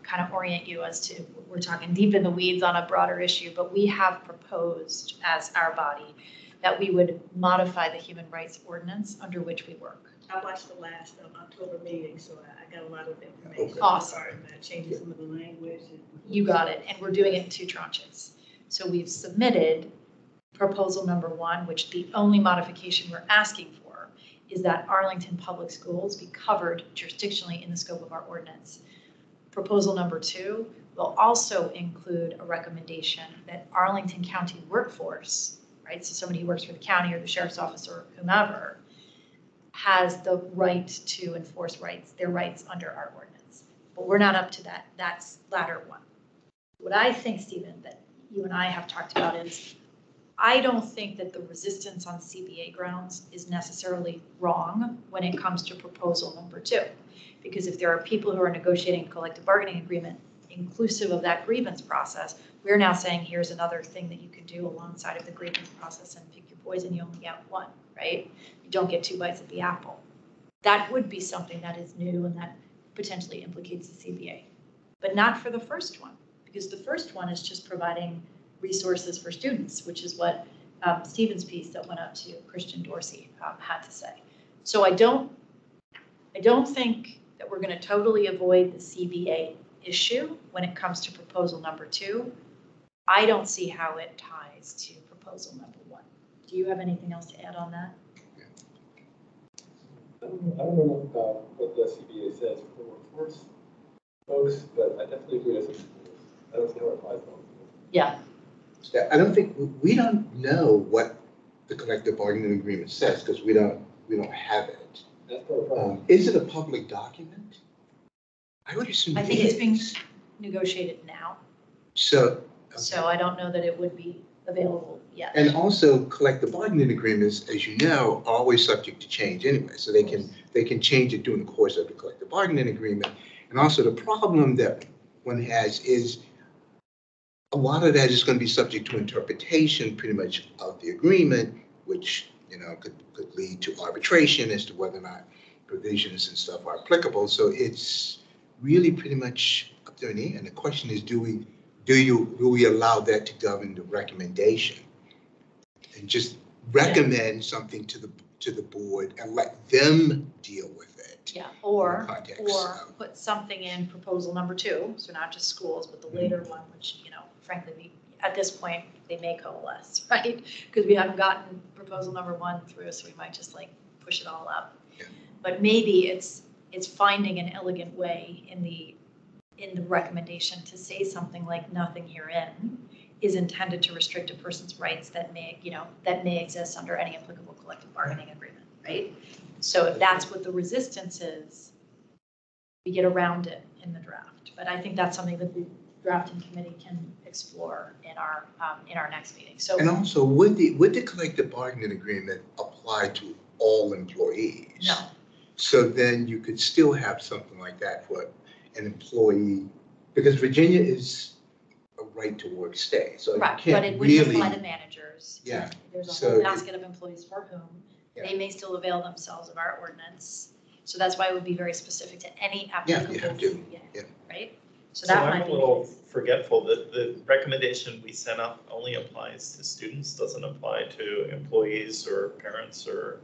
kind of orient you as to, we're talking deep in the weeds on a broader issue, but we have proposed as our body that we would modify the human rights ordinance under which we work. I watched the last October meeting, so I got a lot of information. Awesome. Regarding that, changing some of the language. You got it, and we're doing it in 2 tranches. So we've submitted proposal number 1, which the only modification we're asking for is that Arlington Public Schools be covered jurisdictionally in the scope of our ordinance. Proposal number 2 will also include a recommendation that Arlington County workforce, right, so somebody who works for the county or the sheriff's office or whomever, has the right to enforce their rights under our ordinance. But we're not up to that. That's latter one. What I think, Stephen, that you and I have talked about is, I don't think that the resistance on CBA grounds is necessarily wrong when it comes to proposal number 2. Because if there are people who are negotiating a collective bargaining agreement inclusive of that grievance process, we're now saying here's another thing that you can do alongside of the grievance process and pick your poison, you only get one, right? You don't get 2 bites at the apple. That would be something that is new and that potentially implicates the CBA, but not for the first one, because the first one is just providing resources for students, which is what Stephen's piece that went up to Christian Dorsey had to say. So I don't think that we're going to totally avoid the CBA issue when it comes to proposal number 2. I don't see how it ties to proposal number 1. Do you have anything else to add on that? I don't know what the CBA says for workforce folks, but I definitely agree with some. I don't see how it applies to all. Yeah. I don't think, we don't know what the collective bargaining agreement says because we don't have it. That's part of the problem. Is it a public document? I would assume I it think it's being is. negotiated now, So. Okay. so I don't know that it would be available yet. And also collective bargaining agreements, as you know, are always subject to change anyway. So they can change it during the course of the collective bargaining agreement. And also the problem that one has is a lot of that is going to be subject to interpretation pretty much of the agreement, which, you know, could lead to arbitration as to whether or not provisions and stuff are applicable. So it's really pretty much up to an end. And the question is, do we allow that to govern the recommendation and just recommend something to the board and let them deal with it? Yeah, or of- put something in proposal number 2, so not just schools, but the later one, which, you know, frankly, at this point, they may coalesce, right? Because we haven't gotten proposal number 1 through, so we might just like push it all up. Yeah. But maybe it's finding an elegant way in the recommendation to say something like nothing herein is intended to restrict a person's rights that may exist under any applicable collective bargaining agreement, right? So if that's what the resistance is, we get around it in the draft. But I think that's something that the drafting committee can explore in our next meeting. So, and also, would the collective bargaining agreement apply to all employees? No. So then you could still have something like that for an employee, because Virginia is a right to work stay. So right, you can't but it wouldn't really, apply to managers. Yeah. There's a So whole basket of employees for whom Yeah. they may still avail themselves of our ordinance. So that's why it would be very specific to any applicable you have to. CBA, Yeah. right? So So that I'm might a be. little forgetful that the recommendation we sent up only applies to students, doesn't apply to employees or parents or.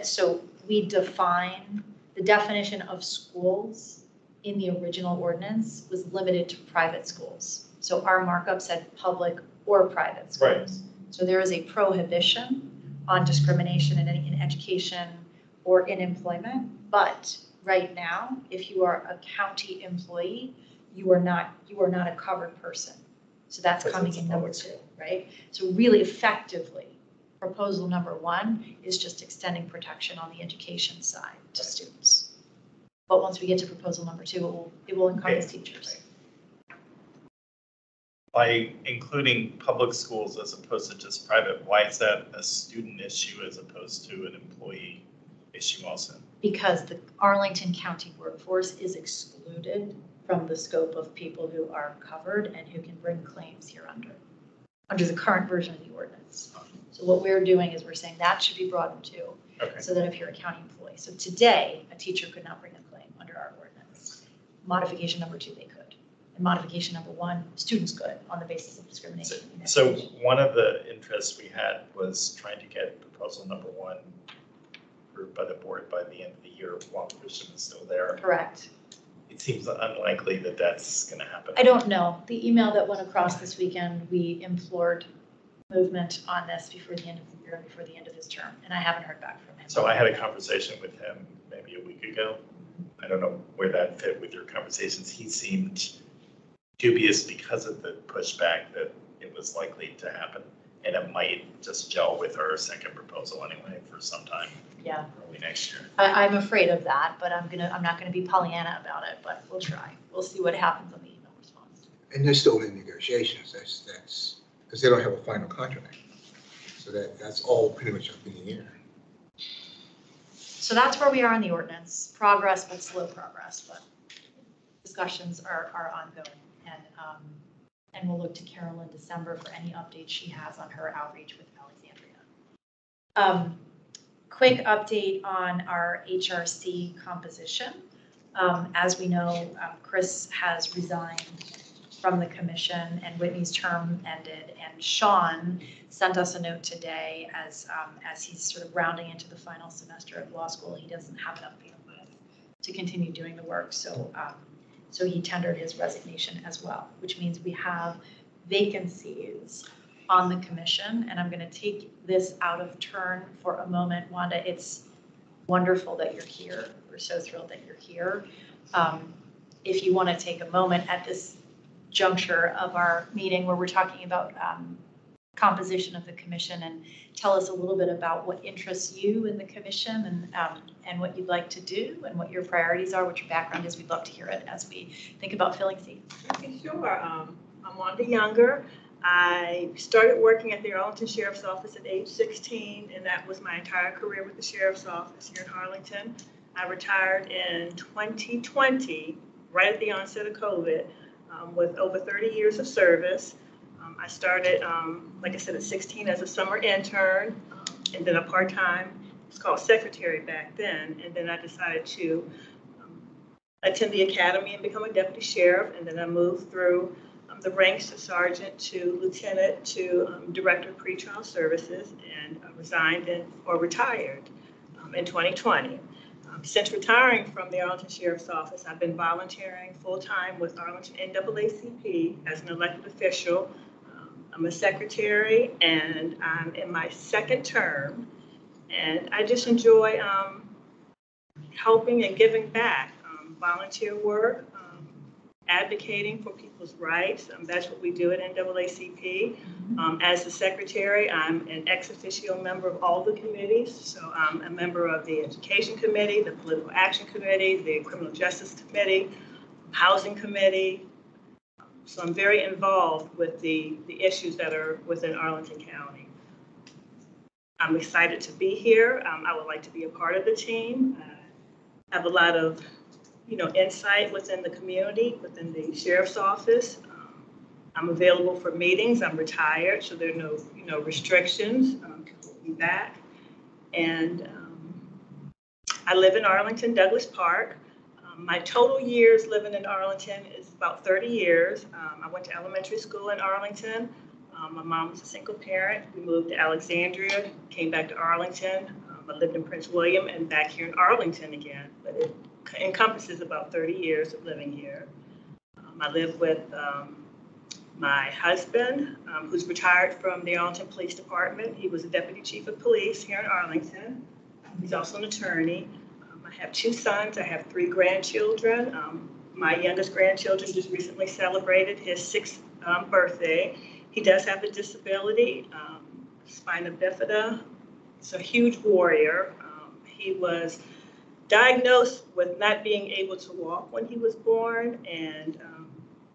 So we define, the definition of schools in the original ordinance was limited to private schools. So our markup said public or private schools. Right. So there is a prohibition on discrimination in education or in employment, but right now, if you are a county employee, you are not a covered person. So that's Because coming it's a in number public 2, right? So really effectively, proposal number 1 is just extending protection on the education side to students. But once we get to proposal number 2, it will encompass teachers. By including public schools as opposed to just private, why is that a student issue as opposed to an employee issue also? Because the Arlington County workforce is excluded from the scope of people who are covered and who can bring claims here under the current version of the ordinance. So what we're doing is we're saying that should be broadened too, Okay. so that if you're a county employee. So today, a teacher could not bring a claim under our ordinance. Modification number 2, they could. And modification number 1, students could on the basis of discrimination. in So education. one of the interests we had was trying to get proposal number 1 approved by the board by the end of the year while Christian is still there. Correct. It seems unlikely that that's going to happen. I don't know. The email that went across this weekend, we implored movement on this before the end of the year, before the end of his term, and I haven't heard back from him. So I had a conversation with him maybe a week ago. I don't know where that fit with your conversations. He seemed dubious because of the pushback that it was likely to happen. And it might just gel with our second proposal anyway for some time Yeah, early next year. I'm afraid of that, but I'm not gonna be Pollyanna about it, but we'll try. We'll see what happens on the email response. And they're still in negotiations, that's, because they don't have a final contract. So that's all pretty much up in the air. So that's where we are in the ordinance, progress, but slow progress, but discussions are ongoing. And we'll look to Carol in December for any updates she has on her outreach with Alexandria. Quick update on our HRC composition. As we know, Chris has resigned from the commission and Whitney's term ended, and Sean sent us a note today as he's sort of rounding into the final semester of law school. He doesn't have enough bandwidth to continue doing the work, so he tendered his resignation as well, which means we have vacancies on the commission, and I'm going to take this out of turn for a moment. Wanda, it's wonderful that you're here. We're so thrilled that you're here. If you want to take a moment at this juncture of our meeting where we're talking about composition of the commission, and tell us a little bit about what interests you in the commission and what you'd like to do and what your priorities are, what your background is. We'd love to hear it as we think about filling seats. Okay, sure. I'm Wanda Younger. I started working at the Arlington Sheriff's Office at age 16, and that was my entire career with the Sheriff's Office here in Arlington. I retired in 2020, right at the onset of COVID, with over 30 years of service. I started, like I said, at 16 as a summer intern, and then a part-time, it's called secretary back then, and then I decided to attend the academy and become a deputy sheriff, and then I moved through the ranks to sergeant to lieutenant to director of pretrial services, and resigned or retired in 2020. Since retiring from the Arlington Sheriff's Office, I've been volunteering full-time with Arlington NAACP as an elected official. I'm a secretary, and I'm in my second term, and I just enjoy helping and giving back, volunteer work, advocating for people's rights. That's what we do at NAACP. As the secretary, I'm an ex officio member of all the committees. So I'm a member of the Education Committee, the Political Action Committee, the Criminal Justice Committee, Housing Committee. So I'm very involved with the issues that are within Arlington County. I'm excited to be here. I would like to be a part of the team. I have a lot of insight within the community, within the sheriff's office. I'm available for meetings. I'm retired, so there are no restrictions to hold me back. And I live in Arlington, Douglas Park. My total years living in Arlington is about 30 years. I went to elementary school in Arlington. My mom was a single parent. We moved to Alexandria, came back to Arlington. I lived in Prince William and back here in Arlington again, but it encompasses about 30 years of living here. I live with my husband, who's retired from the Arlington Police Department. He was a deputy chief of police here in Arlington. He's also an attorney. I have 2 sons. I have 3 grandchildren. My youngest grandchildren just recently celebrated his 6th birthday. He does have a disability, spina bifida. He's a huge warrior. He was diagnosed with not being able to walk when he was born, and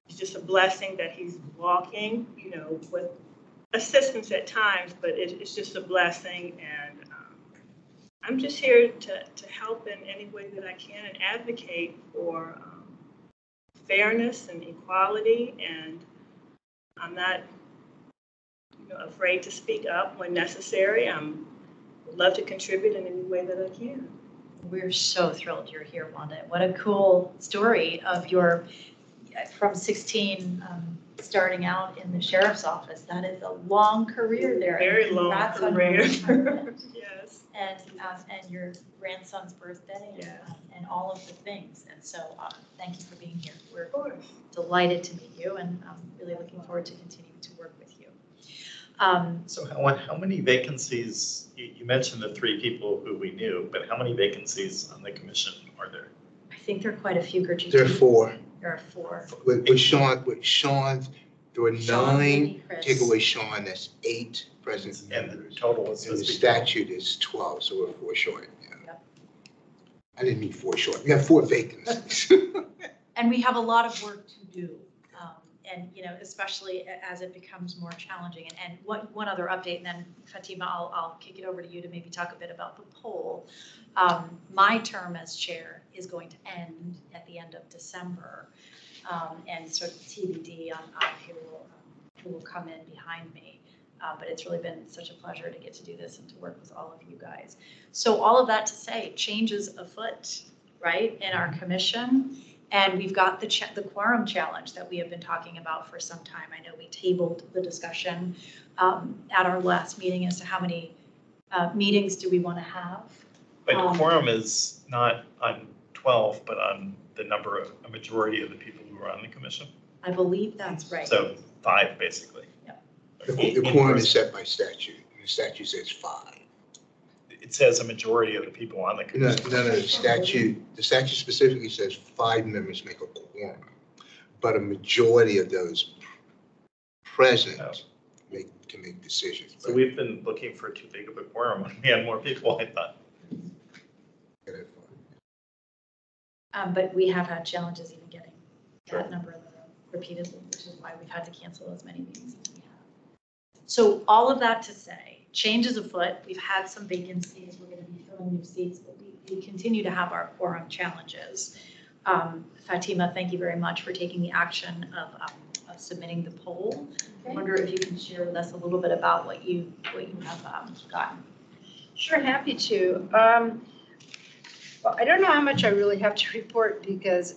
it's just a blessing that he's walking, with assistance at times, but it's just a blessing. And I'm just here to help in any way that I can and advocate for fairness and equality. And I'm not afraid to speak up when necessary. I would love to contribute in any way that I can. We're so thrilled you're here, Wanda. What a cool story of your, from 16, starting out in the sheriff's office. That is a long career there. Very long career. Yes. And your grandson's birthday and all of the things. And so thank you for being here. We're delighted to meet you, and I'm really looking forward to continuing to work with you. So how many vacancies, you mentioned the 3 people who we knew, but how many vacancies on the commission are there? I think there are quite a few, Gurjit. There are 4. There are 4. With Sean, there were Sean, 9, Whitney, Chris. take away Sean, that's 8 present And the members. total is And the supposed to be. statute is 12, so we're 4 short. Yeah. Yep. I didn't mean 4 short, we have 4 vacancies. And we have a lot of work to do. And, you know, especially as it becomes more challenging. And one other update, and then Fatima, I'll kick it over to you to maybe talk a bit about the poll. My term as chair is going to end at the end of December. And sort of TBD on who will come in behind me. But it's really been such a pleasure to get to do this and to work with all of you guys. So all of that to say, changes afoot, right, in our commission. And we've got the quorum challenge that we have been talking about for some time. I know we tabled the discussion at our last meeting as to how many meetings do we want to have. But quorum is not on 12, but on the number of, a majority of the people who are on the commission. I believe that's right. So 5, basically. Yep. The quorum is set by statute, and the statute says 5. It says a majority of the people on the No, commission. the statute specifically says 5 members make a quorum, but a majority of those present can make decisions. So we've been looking for too big of a quorum when we had more people, I thought. But we have had challenges even getting Sure. that number in the room repeatedly, which is why we've had to cancel as many meetings as we have. So all of that to say, changes afoot. We've had some vacancies. We're going to be filling new seats, but we continue to have our quorum challenges. Fatima, thank you very much for taking the action of submitting the poll. I wonder if you can share with us a little bit about what you have gotten. Sure, happy to. Well, I don't know how much I really have to report because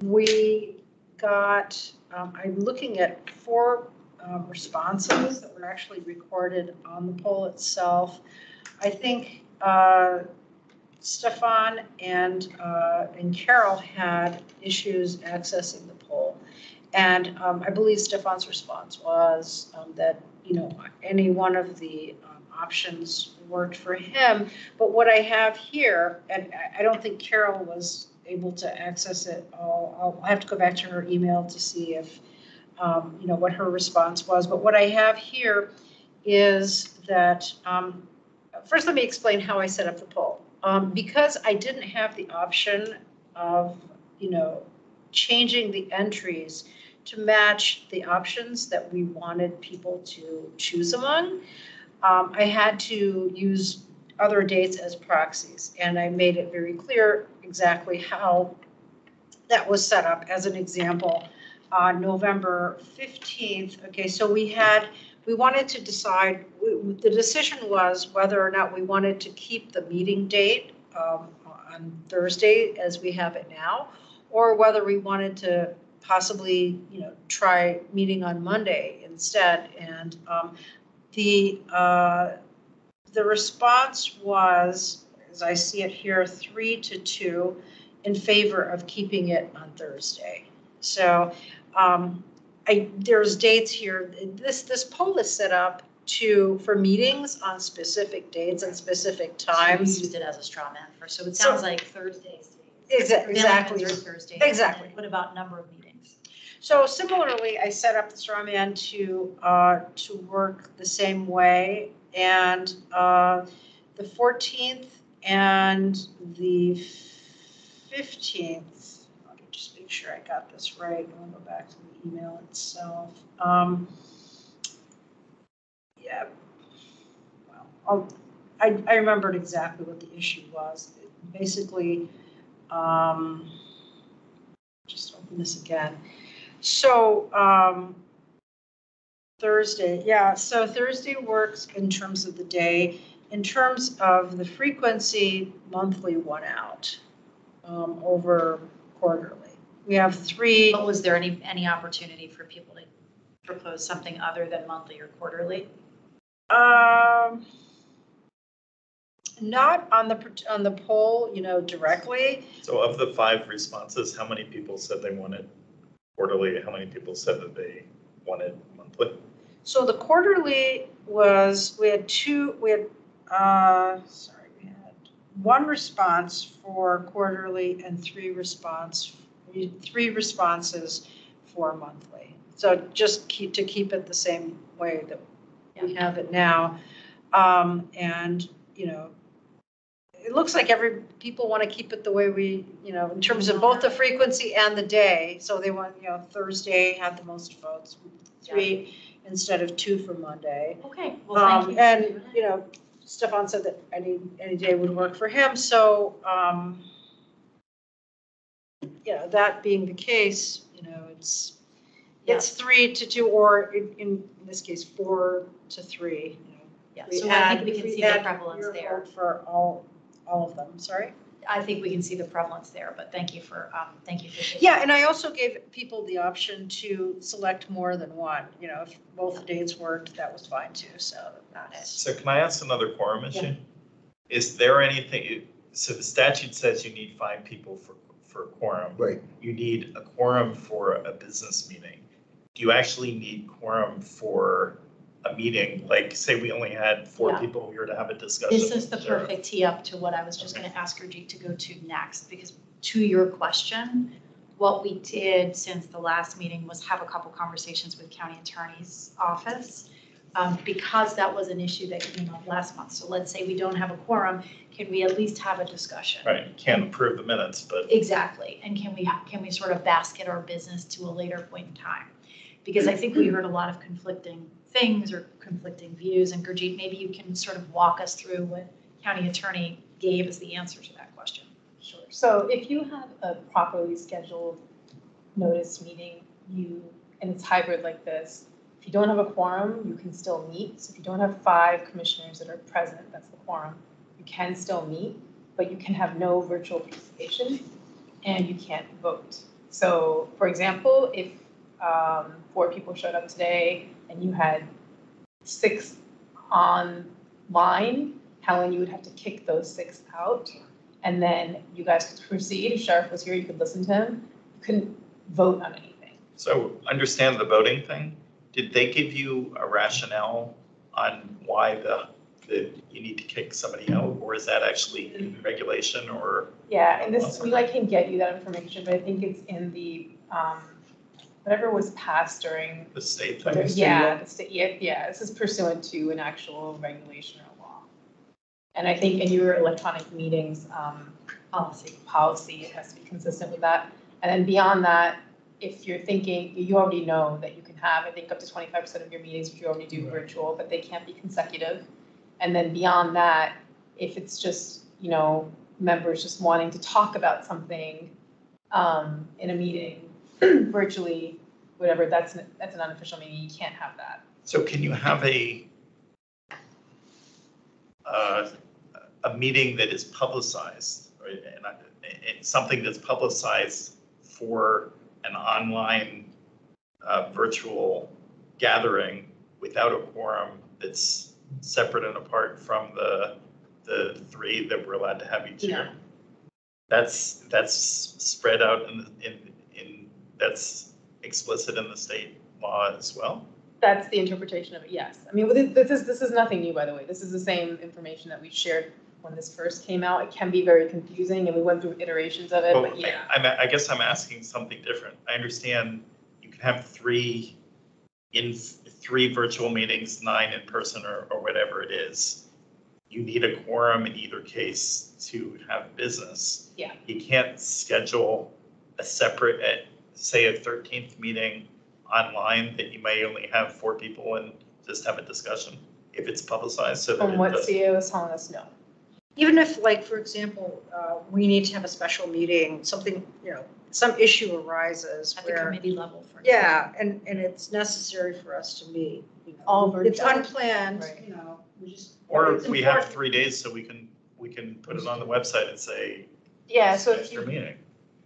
we got, I'm looking at 4 responses that were actually recorded on the poll itself. I think Stefan and Carol had issues accessing the poll. And I believe Stefan's response was that, you know, any one of the options worked for him. But what I have here, and I don't think Carol was able to access it. I'll have to go back to her email to see if, you know, what her response was. But what I have here is that, first let me explain how I set up the poll. Because I didn't have the option of, you know, changing the entries to match the options that we wanted people to choose among, I had to use other dates as proxies. And I made it very clear exactly how that was set up. As an example, on November 15th, okay, so we wanted to decide, the decision was whether or not we wanted to keep the meeting date on Thursday as we have it now, or whether we wanted to possibly, you know, try meeting on Monday instead. And the response was, as I see it here, 3-2 in favor of keeping it on Thursday. So there's dates here. This poll is set up for meetings on specific dates and specific times. So you used it as a straw man for, so it sounds like Thursdays. Exactly. Thursday. Exactly. What about number of meetings? So similarly, I set up the straw man to work the same way, and the 14th and the 15th. Let me just make sure I got this right. I'll go back to the email itself. Yeah. Well, I remembered exactly what the issue was. Basically, just open this again. So Thursday, yeah, so Thursday works in terms of the day. In terms of the frequency, monthly 1 out over quarterly. We have 3. But was there any opportunity for people to propose something other than monthly or quarterly? Not on the poll, you know, directly. So of the 5 responses, how many people said they wanted quarterly? How many people said that they wanted monthly? So the quarterly was, we had 1 response for quarterly and 3 response We need 3 responses for monthly. So just to keep it the same way that we have it now. And, you know, it looks like people want to keep it the way we, you know, in terms of both the frequency and the day. So they want, you know, Thursday had the most votes, 3 instead of 2 for Monday. Okay, well, thank you. And, you know, Stefan said that any day would work for him. So, you know, that being the case, you know, it's 3 to 2, or in this case, 4 to 3. You know, Yeah, so I think we can see the prevalence your there. vote for all of them, sorry? I think we can see the prevalence there, but thank you for sharing. Yeah, and I also gave people the option to select more than one. You know, if both dates worked, that was fine too, so that's. So can I ask another quorum issue? Yeah. Is there anything, so the statute says you need 5 people for quorum. Right. You need a quorum for a business meeting. Do you actually need quorum for a meeting? Like, say we only had 4 people here to have a discussion. This is the perfect tee up to what I was just going to ask Gurjeet to go to next, because to your question, what we did since the last meeting was have a couple conversations with county attorney's office, because that was an issue that came up last month. So let's say we don't have a quorum, can we at least have a discussion? Right, you can't approve the minutes, but. Exactly, and can we sort of basket our business to a later point in time? Because I think we heard a lot of conflicting things or conflicting views, and Gurjeet, maybe you can sort of walk us through what county attorney gave as the answer to that question. Sure. So if you have a properly scheduled notice meeting, and it's hybrid like this, if you don't have a quorum, you can still meet. So if you don't have 5 commissioners that are present, that's the quorum, you can still meet, but you can have no virtual participation and you can't vote. So for example, if 4 people showed up today and you had 6 online, Helen, you would have to kick those 6 out. And then you guys could proceed. If Sheriff was here, you could listen to him. You couldn't vote on anything. So understand the voting thing. Did they give you a rationale on why you need to kick somebody out, or is that actually in regulation or? Yeah, and this, we can get you that information, but I think it's in the, whatever was passed during. The state thing? Yeah, the state, yeah, this is pursuant to an actual regulation or law. And I think in your electronic meetings, policy, it has to be consistent with that. And then beyond that, if you're thinking, you already know that you can have, I think, up to 25% of your meetings, which you already do virtual, but they can't be consecutive. And then beyond that, if it's just, you know, members just wanting to talk about something in a meeting virtually, whatever, that's an unofficial meeting, you can't have that. So can you have a meeting that is publicized, right? And something that's publicized for an online virtual gathering without a quorum that's separate and apart from the 3 that we're allowed to have each year? That's spread out in that's explicit in the state law as well? That's the interpretation of it, yes. I mean, this is nothing new, by the way. This is the same information that we shared when this first came out. It can be very confusing, and we went through iterations of it, Well, but yeah. I guess I'm asking something different. I understand you can have 3 virtual meetings, 9 in person, or whatever it is. You need a quorum in either case to have business. Yeah. You can't schedule a separate, say a 13th meeting online that you may only have 4 people and just have a discussion if it's publicized. So From what CEO is telling us, no. Even if, like, for example, we need to have a special meeting, something, you know, some issue arises At the where. committee level, for example. Yeah, and it's necessary for us to meet. You know. All It's virtual. unplanned, Right. you know, we just. Or it's we have important. 3 days so we can put it on the website and say, Yeah, so if extra you, meeting.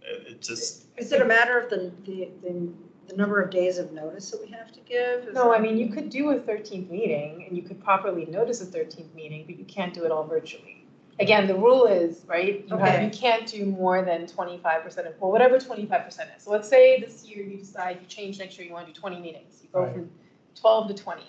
It just. Is it a matter of the number of days of notice that we have to give? Is no, it- I mean, you could do a 13th meeting, and you could properly notice a 13th meeting, but you can't do it all virtually. Again, the rule is, right, you can't do more than 25% of, well, whatever 25% is. So let's say this year you decide, you change next year, you want to do 20 meetings. You go Right. from 12 to 20.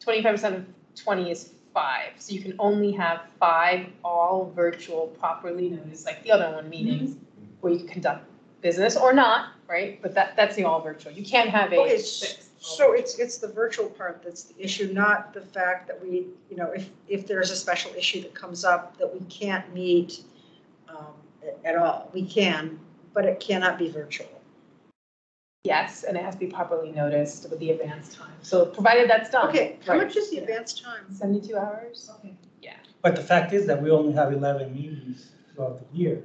25% of 20 is 5. So you can only have 5 all virtual, properly noticed, like the other one meetings, where you can conduct business or not, right? But that's the all virtual. You can't have a Okay, fixed. so it's the virtual part that's the issue, not the fact that we, if there's a special issue that comes up that we can't meet at all. We can, but it cannot be virtual. Yes, and it has to be properly noticed with the advance time. So provided that's done. Okay, how right. much is the advance time? 72 hours? Okay. Yeah. But the fact is that we only have 11 meetings throughout the year.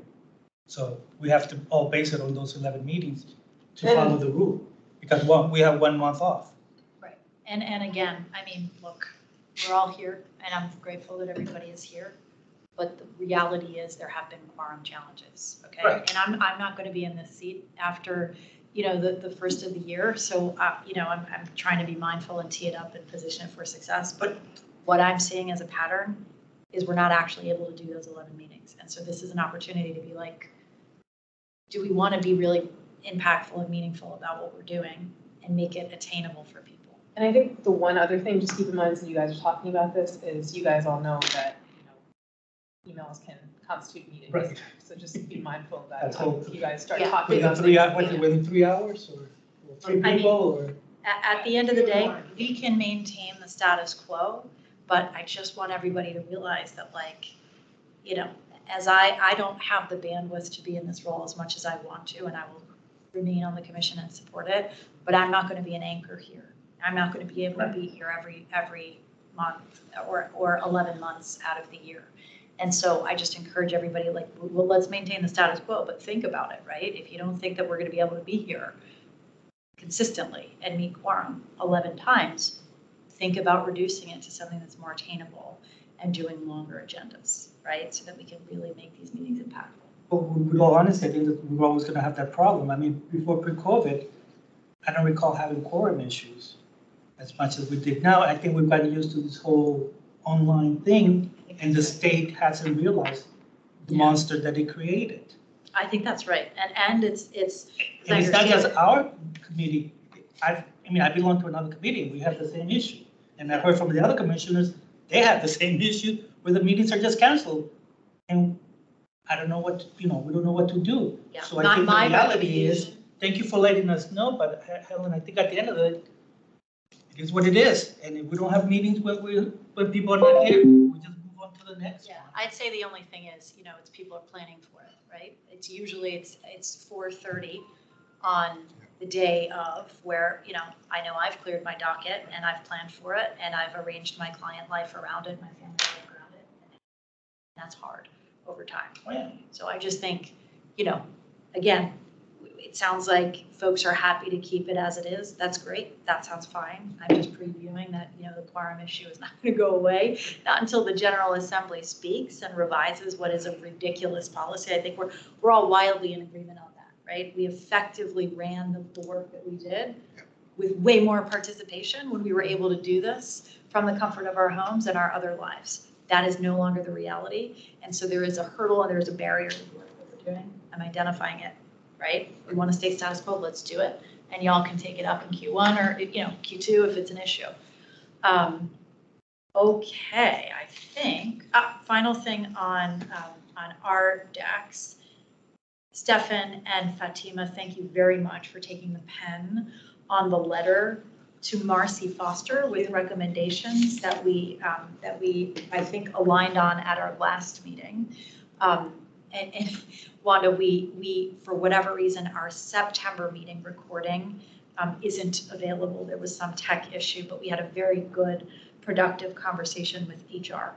So we have to all base it on those 11 meetings to follow the rule. Because we have 1 month off. Right. And again, I mean, look, we're all here and I'm grateful that everybody is here. But the reality is there have been quorum challenges, okay? Right. And I'm not going to be in this seat after, the first of the year. So, I'm trying to be mindful and tee it up and position it for success. But what I'm seeing as a pattern is we're not actually able to do those 11 meetings. And so this is an opportunity to be like, do we want to be really impactful and meaningful about what we're doing and make it attainable for people? And I think the one other thing, just keep in mind as you guys are talking about this, is you guys all know that, emails can constitute meetings. Right. So just be mindful of that That's when all. you guys start Yeah. talking Within about 3 things. hours, within 3 hours or 3 I mean, people or? At the end of the day, we can maintain the status quo, but I just want everybody to realize that as I don't have the bandwidth to be in this role as much as I want to, and I will remain on the commission and support it, but I'm not going to be an anchor here. I'm not going to be able to be here every month or 11 months out of the year. And so I just encourage everybody, well, let's maintain the status quo, but think about it, right? If you don't think that we're going to be able to be here consistently and meet quorum 11 times, think about reducing it to something that's more attainable and doing longer agendas, right? So that we can really make these meetings impactful. But with all honesty, I think that we're always going to have that problem. I mean, before pre-COVID, I don't recall having quorum issues as much as we did now. I think we've gotten used to this whole online thing, and the state hasn't realized the monster that it created. I think that's right. And it's And it's not just our committee. I belong to another committee, and we have the same issue. And I've heard from the other commissioners, they have the same issue where the meetings are just canceled. And I don't know what, we don't know what to do. Yeah. So I think the reality is, recommendation- thank you for letting us know, but Helen, I think at the end of it, it is what it is. And if we don't have meetings when people are not here, we just move on to the next Yeah, one. I'd say the only thing is, it's people are planning for it, right? It's usually, it's 4:30 on the day of where, I know I've cleared my docket and I've planned for it and I've arranged my client life around it, my family life around it. And that's hard over time. Oh, yeah. So I just think, again, it sounds like folks are happy to keep it as it is. That's great. That sounds fine. I'm just previewing that, the quorum issue is not going to go away, not until the General Assembly speaks and revises what is a ridiculous policy. I think we're all wildly in agreement on that, right? We effectively ran the work that we did with way more participation when we were able to do this from the comfort of our homes and our other lives. That is no longer the reality. And so there is a hurdle and there's a barrier to the work that we're doing. I'm identifying it. Right? We want to stay status quo, let's do it. And y'all can take it up in Q1 or, Q2 if it's an issue. Okay, I think, final thing on our decks. Stefan and Fatima, thank you very much for taking the pen on the letter to Marcy Foster with recommendations that we I think aligned on at our last meeting. And Wanda, we, for whatever reason, our September meeting recording isn't available. There was some tech issue, but we had a very good, productive conversation with HR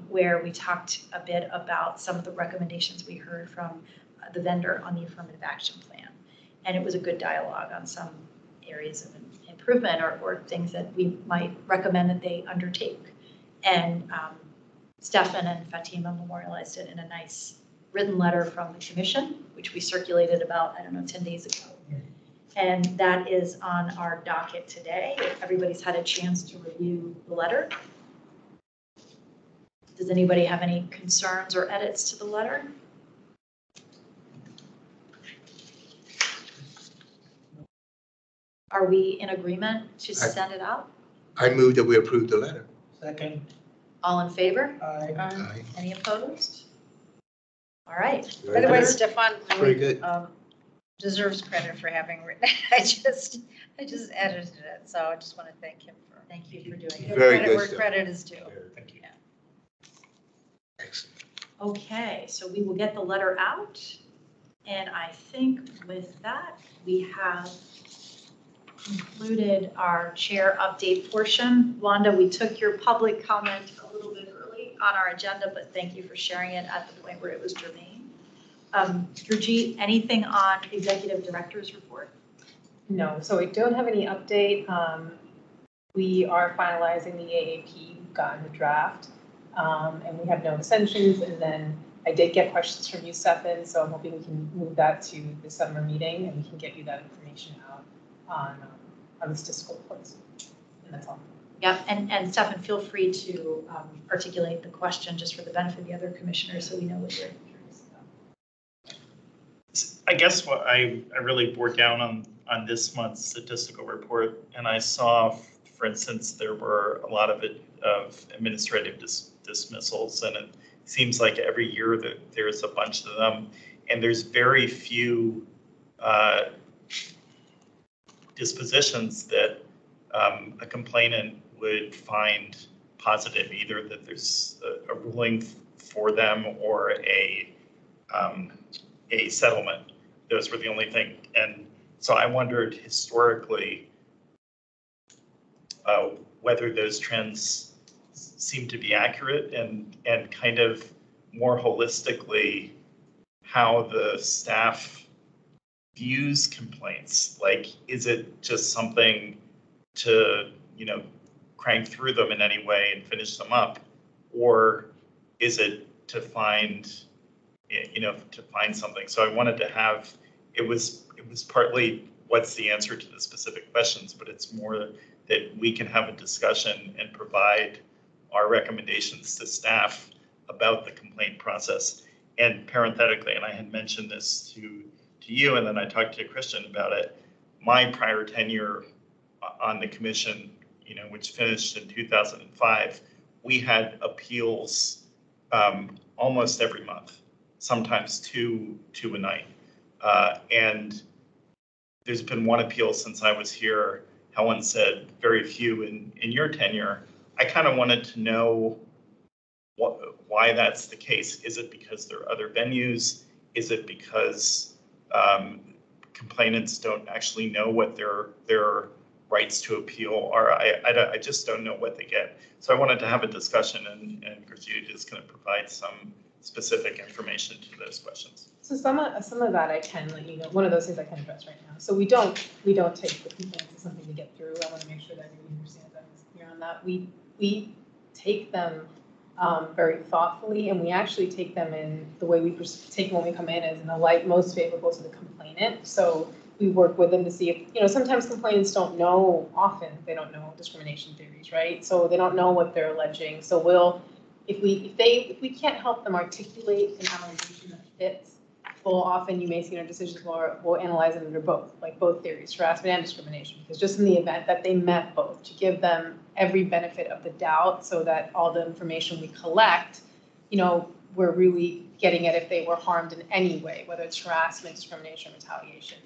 where we talked a bit about some of the recommendations we heard from the vendor on the affirmative action plan. And it was a good dialogue on some areas of improvement or things that we might recommend that they undertake. And Stefan and Fatima memorialized it in a nice written letter from the commission, which we circulated about, 10 days ago. And that is on our docket today. If everybody's had a chance to review the letter. Does anybody have any concerns or edits to the letter? Are we in agreement to send it out? I move that we approve the letter. Second, All in favor? Aye. Any opposed? All right. Very By the way, good. Stefan, Very good. deserves credit for having written it. I just edited it, so I just want to thank him for. Thank you for doing it. Very Credit good where stuff. credit is due. Thank you. Excellent. Okay, so we will get the letter out. And I think with that, we have concluded our chair update portion. Wanda, we took your public comment a little bit early on our agenda, but thank you for sharing it at the point where it was germane. Gurjeet, anything on executive director's report? No, so we don't have any update. We are finalizing the AAP, we've gotten the draft, and we have no extensions. And then I did get questions from you, Stefan, so I'm hoping we can move that to the summer meeting and we can get you that information out on the statistical reports. And that's all. Yep, and Stefan, feel free to articulate the question just for the benefit of the other commissioners so we know what you're curious about. I guess what I really bore down on this month's statistical report, and I saw, for instance, there were a lot of administrative dismissals, and it seems like every year that there's a bunch of them, and there's very few dispositions that a complainant would find positive, either that there's a ruling for them or a settlement. Those were the only thing. And so I wondered historically whether those trends seem to be accurate, and kind of more holistically how the staff views complaints. Like, is it just something to, crank through them in any way and finish them up? Or is it to find, something? So I wanted to have, it was partly what's the answer to the specific questions, but it's more that we can have a discussion and provide our recommendations to staff about the complaint process. And parenthetically, and I had mentioned this to you, and then I talked to Christian about it, my prior tenure on the commission, which finished in 2005, we had appeals almost every month, sometimes two a night. And there's been one appeal since I was here. Helen said very few in your tenure. I kind of wanted to know why that's the case. Is it because there are other venues? Is it because complainants don't actually know what their rights to appeal are? I just don't know what they get. So I wanted to have a discussion, and Gurjeet is going to provide some specific information to those questions. So some of that I can let you know. One of those things I can address right now. So we don't take the complaints as something to get through. I want to make sure that everyone understands that is clear on that. We take them very thoughtfully, and we actually take them in the way we take when we come in as in the light most favorable to the complainant. So we work with them to see if, sometimes complainants don't know, often they don't know discrimination theories, right? So they don't know what they're alleging. So if we can't help them articulate an allegation that fits, well, often you may see in our decisions we'll analyze it under both theories, harassment and discrimination, because just in the event that they met both, to give them every benefit of the doubt so that all the information we collect, we're really getting at if they were harmed in any way, whether it's harassment, discrimination, retaliation.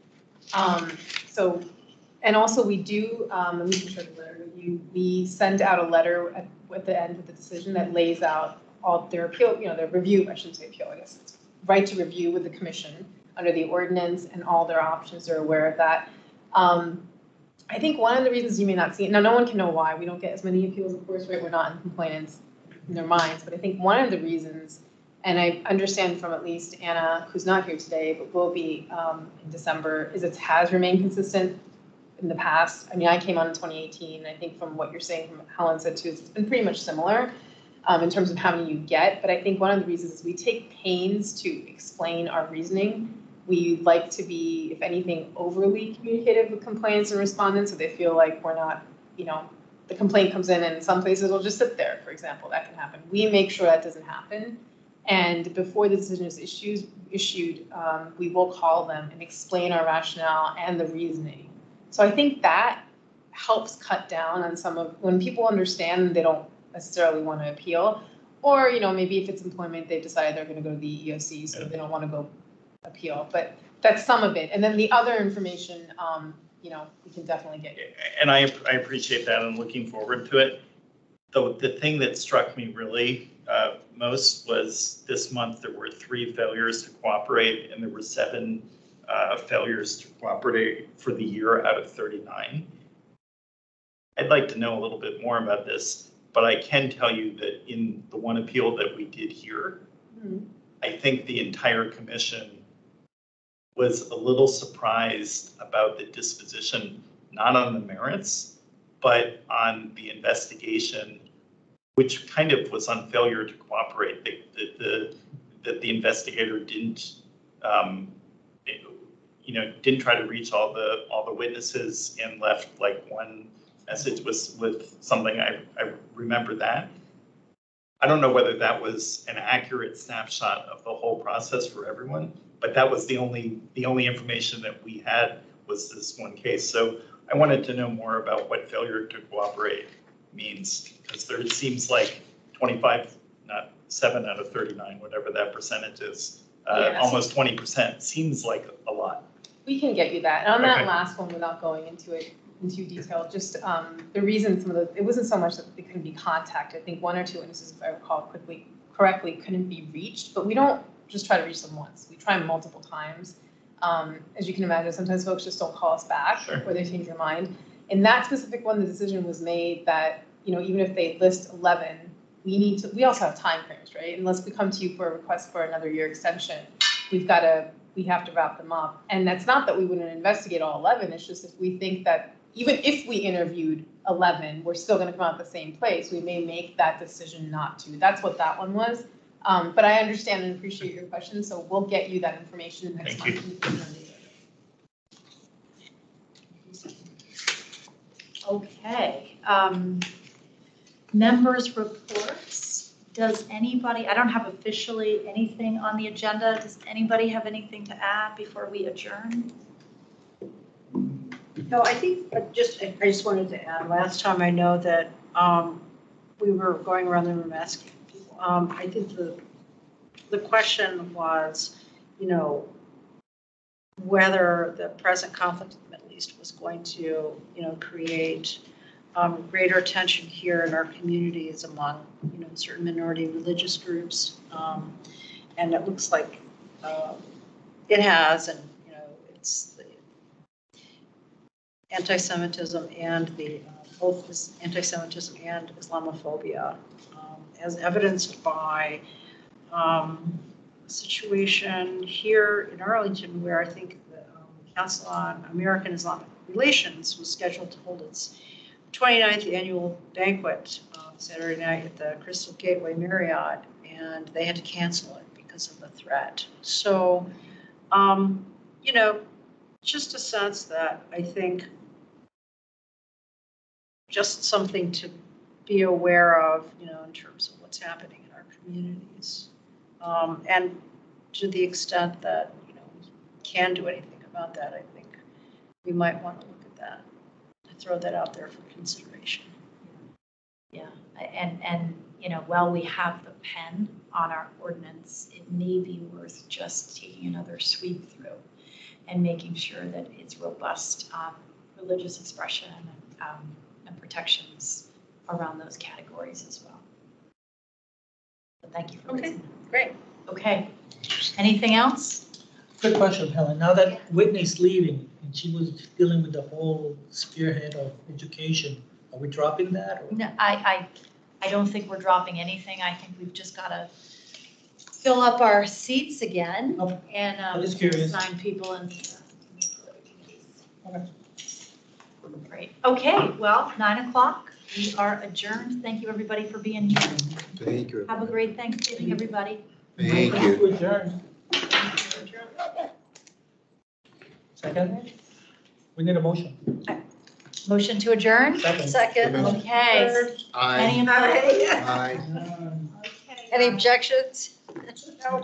And also we do, and we can share the letter with you, we send out a letter at the end of the decision that lays out all their appeal, their review, I shouldn't say appeal, I guess it's right to review with the commission under the ordinance, and all their options are aware of that. I think one of the reasons you may not see it, now no one can know why, we don't get as many appeals, of course, right, we're not in complainants in their minds, but I think one of the reasons, and I understand from at least Anna, who's not here today, but will be in December, is it has remained consistent in the past. I mean, I came on in 2018, I think from what you're saying, from Helen said too, it's been pretty much similar in terms of how many you get, but I think one of the reasons is we take pains to explain our reasoning. We like to be, if anything, overly communicative with complainants and respondents, so they feel like we're not, the complaint comes in and some places will just sit there, for example, that can happen. We make sure that doesn't happen. And before the decision is issued, we will call them and explain our rationale and the reasoning. So I think that helps cut down on some of, when people understand they don't necessarily want to appeal, or maybe if it's employment, they've decided they're going to go to the EEOC, so they don't want to go appeal. But that's some of it. And then the other information, we can definitely get you. And I appreciate that and looking forward to it. The thing that struck me really most was this month there were 3 failures to cooperate and there were 7 failures to cooperate for the year out of 39. I'd like to know a little bit more about this, but I can tell you that in the one appeal that we did here, I think the entire commission was a little surprised about the disposition, not on the merits, but on the investigation, which kind of was on failure to cooperate. That the investigator didn't, didn't try to reach all the witnesses and left like one message with something. I remember that. I don't know whether that was an accurate snapshot of the whole process for everyone, but that was the only information that we had was this one case. So I wanted to know more about what failure to cooperate means, because there it seems like 25, not 7 out of 39, whatever that percentage is, almost 20% seems like a lot. We can get you that. And on that Okay. last one, without going into it in too detail, just the reason it wasn't so much that they couldn't be contacted. I think 1 or 2 witnesses, if I recall correctly, couldn't be reached, but we don't just try to reach them once. We try multiple times. As you can imagine, sometimes folks just don't call us back Sure. or they change their mind. In that specific one, the decision was made that, even if they list 11, we also have time frames, right? Unless we come to you for a request for another year extension, we have to wrap them up. And that's not that we wouldn't investigate all 11, it's just if we think that even if we interviewed 11, we're still gonna come out the same place, we may make that decision not to. That's what that one was. But I understand and appreciate your question, so we'll get you that information next Thank month. Okay. Members' reports. Does anybody, I don't have officially anything on the agenda. Does anybody have anything to add before we adjourn? No, I think I just wanted to add, last time I know that we were going around the room asking people. I think the question was, whether the present conflict in the Middle East was going to, create greater tension here in our communities among, certain minority religious groups. And it looks like it has, and, it's the anti-Semitism and both this anti-Semitism and Islamophobia, as evidenced by a situation here in Arlington where I think the Council on American Islamic Relations was scheduled to hold its 29th annual banquet Saturday night at the Crystal Gateway Marriott, and they had to cancel it because of the threat. So, just a sense that I think just something to be aware of, in terms of what's happening in our communities. And to the extent that, we can do anything about that, I think we might want to look at that, to throw that out there for consideration. Yeah, and while we have the pen on our ordinance, it may be worth just taking another sweep through and making sure that it's robust religious expression and protections around those categories as well. So thank you for listening. Great. Okay, anything else? Quick question, Helen. Now that Whitney's leaving and she was dealing with the whole spearhead of education, are we dropping that? Or? No, I don't think we're dropping anything. I think we've just got to fill up our seats again Okay. and I'm just curious. assign people and. Okay. Great. Okay, well, 9 o'clock. We are adjourned. Thank you, everybody, for being here. Thank you. Have a great Thanksgiving, everybody. Thank you. Adjourn. Second? We need a motion. Motion to adjourn? Second. Okay. Aye. Any opposed? Aye. Any objections? No.